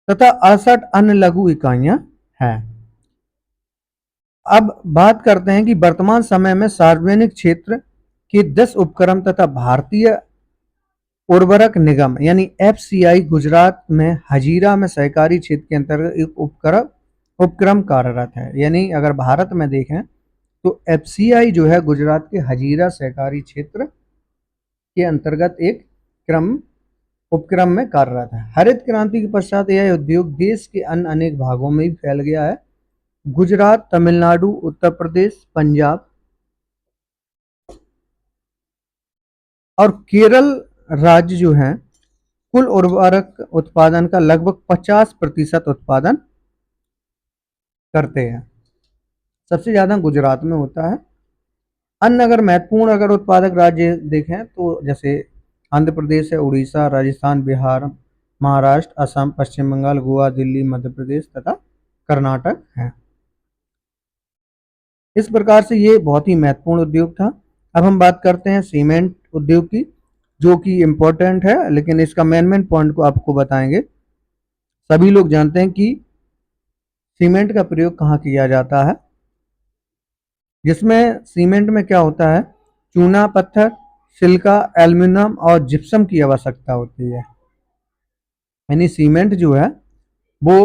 S1: तथा 68 अन्य लघु इकाइयां हैं। अब बात करते हैं कि वर्तमान समय में सार्वजनिक क्षेत्र के 10 उपक्रम तथा भारतीय उर्वरक निगम यानी एफसीआई गुजरात में हजीरा में सहकारी क्षेत्र के अंतर्गत एक उपक्रम कार्यरत है। यानी अगर भारत में देखें तो एफसीआई जो है गुजरात के हजीरा सहकारी क्षेत्र के अंतर्गत एक क्रम उपक्रम में कार्यरत है। हरित क्रांति के पश्चात यह उद्योग देश के अन्य अनेक भागों में भी फैल गया है। गुजरात, तमिलनाडु, उत्तर प्रदेश, पंजाब और केरल राज्य जो हैं कुल उर्वरक उत्पादन का लगभग 50% उत्पादन करते हैं। सबसे ज्यादा गुजरात में होता है। अन्य अगर महत्वपूर्ण अगर उत्पादक राज्य देखें तो जैसे आंध्र प्रदेश है, उड़ीसा, राजस्थान, बिहार, महाराष्ट्र, असम, पश्चिम बंगाल, गोवा, दिल्ली, मध्य प्रदेश तथा कर्नाटक है। इस प्रकार से ये बहुत ही महत्वपूर्ण उद्योग था। अब हम बात करते हैं सीमेंट उद्योग की, जो कि इम्पोर्टेंट है, लेकिन इसका मेन पॉइंट को आपको बताएंगे। सभी लोग जानते हैं कि सीमेंट का प्रयोग कहाँ किया जाता है, जिसमें सीमेंट में क्या होता है, चूना पत्थर, सिलिका, एल्युमिनियम और जिप्सम की आवश्यकता होती है। यानी सीमेंट जो है वो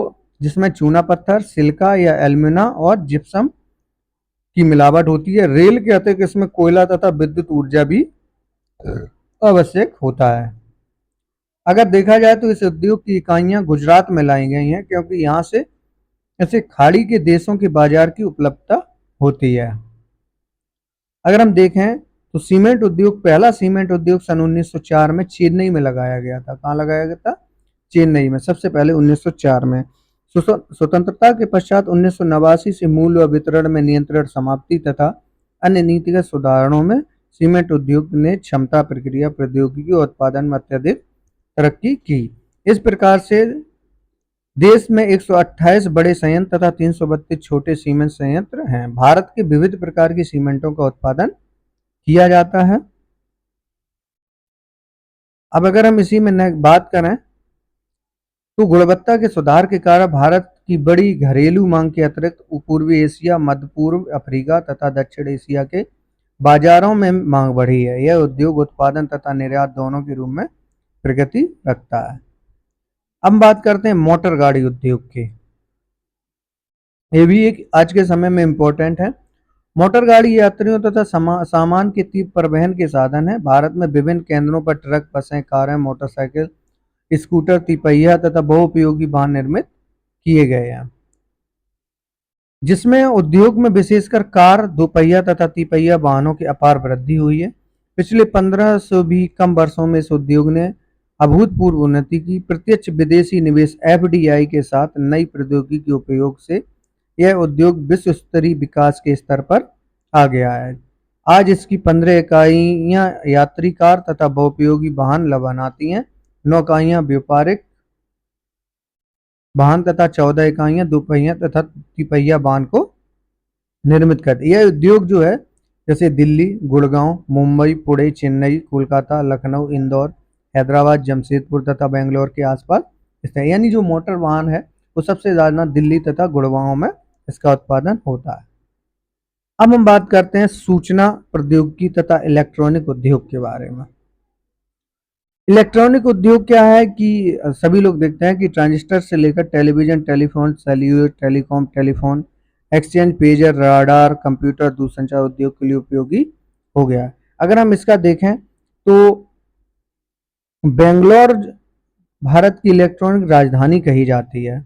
S1: जिसमें चूना पत्थर, सिलिका या एल्युमिना और जिप्सम की मिलावट होती है। रेल के अतिरिक्त इसमें कोयला तथा विद्युत ऊर्जा भी आवश्यक होता है। अगर देखा जाए तो इस उद्योग की इकाइयां गुजरात में लाई गई हैं, क्योंकि यहाँ से ऐसे खाड़ी के देशों के बाजार की उपलब्धता होती है। अगर हम देखें तो सीमेंट उद्योग, पहला सीमेंट उद्योग सन 1904 में चेन्नई में लगाया गया था। कहाँ लगाया गया था? चेन्नई में, सबसे पहले 1904 में। स्वतंत्रता के पश्चात 1989 से मूल्य व वितरण में नियंत्रण समाप्ति तथा अन्य नीतिगत सुधारणों में सीमेंट उद्योग ने क्षमता, प्रक्रिया, प्रौद्योगिकी और उत्पादन में अत्यधिक तरक्की की। इस प्रकार से देश में 128 बड़े संयंत्र तथा 332 छोटे सीमेंट संयंत्र हैं। भारत के विविध प्रकार की सीमेंटों का उत्पादन किया जाता है। अब अगर हम इसी में बात करें तो गुणवत्ता के सुधार के कारण भारत की बड़ी घरेलू मांग के अतिरिक्त पूर्वी एशिया, मध्य पूर्व अफ्रीका तथा दक्षिण एशिया के बाजारों में मांग बढ़ी है। यह उद्योग उत्पादन तथा निर्यात दोनों के रूप में प्रगति रखता है। अब बात करते हैं मोटर गाड़ी उद्योग की। ये भी एक आज के समय में इम्पोर्टेंट है। मोटर गाड़ी यात्रियों तथा सामान के तीव्र परिवहन के साधन है। भारत में विभिन्न केंद्रों पर ट्रक, बसें, कारें, मोटरसाइकिल, स्कूटर, तिपहिया तथा बहुउपयोगी वाहन निर्मित किए गए हैं, जिसमें उद्योग में विशेषकर कार, दोपहिया तथा तिपहिया वाहनों की अपार वृद्धि हुई है। पिछले 15 से भी कम वर्षों में इस उद्योग ने अभूतपूर्व उन्नति की। प्रत्यक्ष विदेशी निवेश एफडीआई के साथ नई प्रौद्योगिकी के उपयोग से यह उद्योग विश्व स्तरीय विकास के स्तर पर आ गया है। आज इसकी 15 इकाइयां यात्री कार तथा बहुउपयोगी वाहन बनाती हैं। 9 इकाइयां व्यापारिक वाहन तथा 14 इकाइयां दोपहिया तथा तिपहिया वाहन को निर्मित करती है। यह उद्योग जो है जैसे दिल्ली, गुड़गांव, मुंबई, पुणे, चेन्नई, कोलकाता, लखनऊ, इंदौर, हैदराबाद, जमशेदपुर तथा बेंगलोर के आसपास स्थित है। यानी जो मोटर वाहन है वो सबसे ज़्यादा दिल्ली तथा गुड़गांव में इसका उत्पादन होता है। अब हम बात करते हैं सूचना प्रौद्योगिकी तथा इलेक्ट्रॉनिक उद्योग के बारे में। इलेक्ट्रॉनिक उद्योग क्या है कि सभी लोग देखते हैं कि ट्रांजिस्टर से लेकर television, telephone, cellular, telecom, telephone, exchange, pager, radar, computer, दूरसंचार उद्योग के लिए उपयोगी हो गया है। अगर हम इसका देखें तो बेंगलोर भारत की इलेक्ट्रॉनिक राजधानी कही जाती है।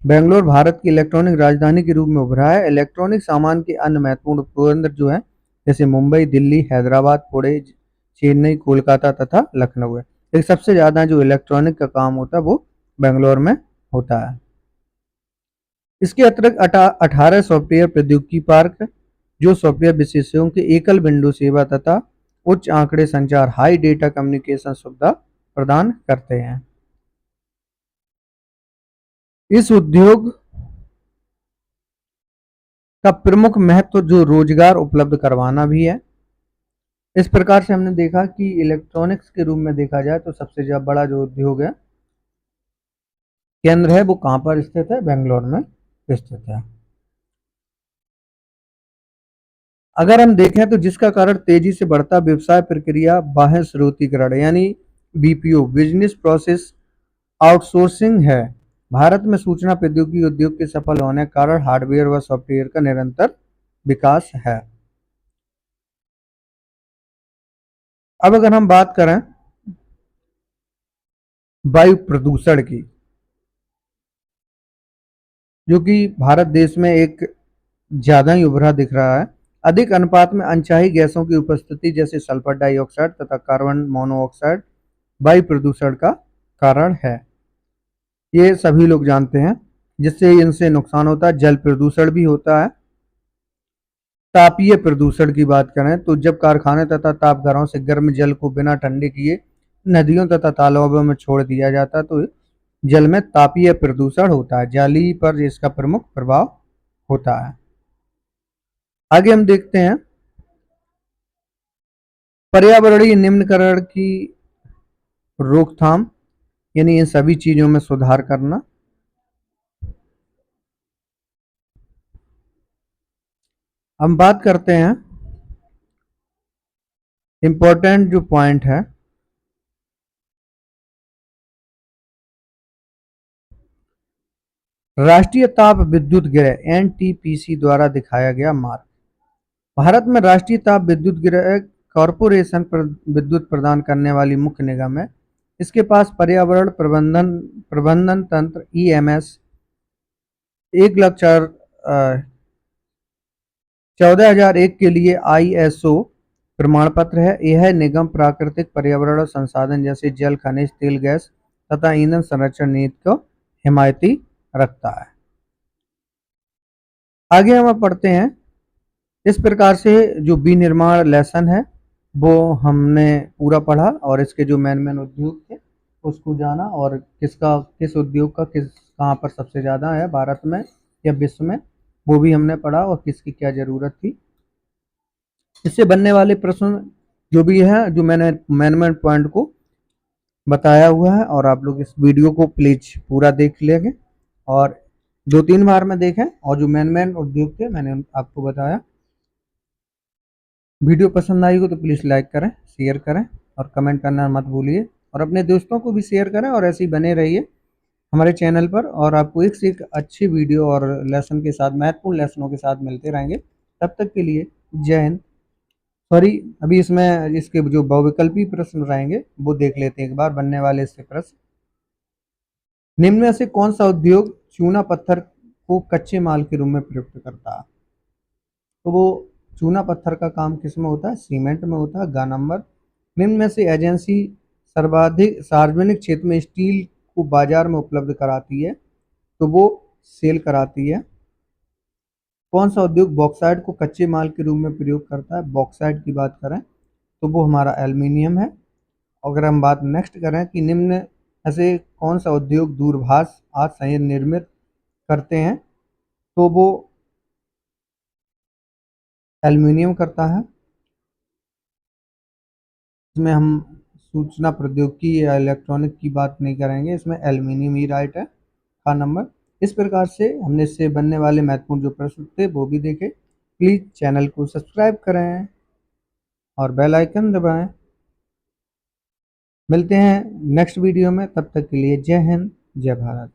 S1: बेंगलोर भारत की इलेक्ट्रॉनिक राजधानी के रूप में उभरा है। इलेक्ट्रॉनिक सामान के अन्य महत्वपूर्ण केंद्र जो है जैसे मुंबई, दिल्ली, हैदराबाद, पुणे, चेन्नई, कोलकाता तथा लखनऊ है। एक सबसे ज़्यादा जो इलेक्ट्रॉनिक का काम होता है वो बेंगलोर में होता है। इसके अतिरिक्त 18 सॉफ्टवेयर प्रौद्योगिकी पार्क जो सॉफ्टवेयर विशेषज्ञों के एकल विंडो सेवा तथा उच्च आंकड़े संचार हाई डेटा कम्युनिकेशन सुविधा प्रदान करते हैं। इस उद्योग का प्रमुख महत्व जो रोजगार उपलब्ध करवाना भी है। इस प्रकार से हमने देखा कि इलेक्ट्रॉनिक्स के रूप में देखा जाए तो सबसे ज्यादा बड़ा जो उद्योग है केंद्र है वो कहाँ पर स्थित है? बेंगलोर में स्थित है। अगर हम देखें तो जिसका कारण तेजी से बढ़ता व्यवसाय प्रक्रिया बाह्य स्रोतीकरण यानी बीपीओ बिजनेस प्रोसेस आउटसोर्सिंग है। भारत में सूचना प्रौद्योगिकी उद्योग के सफल होने के कारण हार्डवेयर व सॉफ्टवेयर का निरंतर विकास है। अब अगर हम बात करें वायु प्रदूषण की, जो कि भारत देश में एक ज्यादा ही उभरा दिख रहा है। अधिक अनुपात में अनचाही गैसों की उपस्थिति जैसे सल्फर डाइऑक्साइड तथा कार्बन मोनोऑक्साइड वायु प्रदूषण का कारण है। ये सभी लोग जानते हैं, जिससे इनसे नुकसान होता है। जल प्रदूषण भी होता है। तापीय प्रदूषण की बात करें तो जब कारखाने तथा तापघरों से गर्म जल को बिना ठंडे किए नदियों तथा तालाबों में छोड़ दिया जाता है तो जल में तापीय प्रदूषण होता है। जली पर इसका प्रमुख प्रभाव होता है। आगे हम देखते हैं पर्यावरणीय निम्नीकरण की रोकथाम, यानी इन सभी चीजों में सुधार करना। हम बात करते हैं इंपॉर्टेंट जो पॉइंट है राष्ट्रीय ताप विद्युत ग्रह एनटीपीसी द्वारा दिखाया गया मार्ग। भारत में राष्ट्रीय ताप विद्युत ग्रह कॉरपोरेशन पर विद्युत प्रदान करने वाली मुख्य निगम है। इसके पास पर्यावरण प्रबंधन तंत्र ईएमएस 1,14,001 के लिए आईएसओ प्रमाण पत्र है। यह निगम प्राकृतिक पर्यावरण संसाधन जैसे जल, खनिज तेल, गैस तथा ईंधन संरक्षण नीति को हिमायती रखता है। आगे हम पढ़ते हैं। इस प्रकार से जो विनिर्माण लेसन है वो हमने पूरा पढ़ा और इसके जो मेन उद्योग थे उसको जाना और किस उद्योग का किस कहाँ पर सबसे ज़्यादा है भारत में या विश्व में वो भी हमने पढ़ा और किसकी क्या ज़रूरत थी। इससे बनने वाले प्रश्न जो भी है जो मैंने मेन पॉइंट को बताया हुआ है और आप लोग इस वीडियो को प्लीज पूरा देख लेंगे और 2-3 बार में देखें और जो मेन उद्योग थे मैंने आपको बताया। वीडियो पसंद आई हो तो प्लीज़ लाइक करें, शेयर करें और कमेंट करना मत भूलिए और अपने दोस्तों को भी शेयर करें और ऐसे ही बने रहिए हमारे चैनल पर और आपको एक से एक अच्छी वीडियो और लेसन के साथ महत्वपूर्ण लेसनों के साथ मिलते रहेंगे। तब तक के लिए जय हिंद। सॉरी, अभी इसमें इसके जो बहुविकल्पी प्रश्न रहेंगे वो देख लेते हैं एक बार बनने वाले इससे प्रश्न। निम्न में से कौन सा उद्योग चूना पत्थर को कच्चे माल के रूप में प्रयुक्त करता है? तो वो चूना पत्थर का काम किस में होता है? सीमेंट में होता है। ग नंबर। निम्न में से एजेंसी सर्वाधिक सार्वजनिक क्षेत्र में स्टील को बाजार में उपलब्ध कराती है? तो वो सेल कराती है। कौन सा उद्योग बॉक्साइट को कच्चे माल के रूप में प्रयोग करता है? बॉक्साइट की बात करें तो वो हमारा एल्युमिनियम है। अगर हम बात नेक्स्ट करें कि निम्न ऐसे कौन सा उद्योग दूरभाष आज संयंत्र निर्मित करते हैं, तो वो एल्युमिनियम करता है। इसमें हम सूचना प्रौद्योगिकी या इलेक्ट्रॉनिक की बात नहीं करेंगे, इसमें एल्युमिनियम ही राइट है का नंबर। इस प्रकार से हमने इससे बनने वाले महत्वपूर्ण जो प्रश्न थे वो भी देखे। प्लीज़ चैनल को सब्सक्राइब करें और बेल आइकन दबाएं। मिलते हैं नेक्स्ट वीडियो में, तब तक के लिए जय हिंद, जय भारत।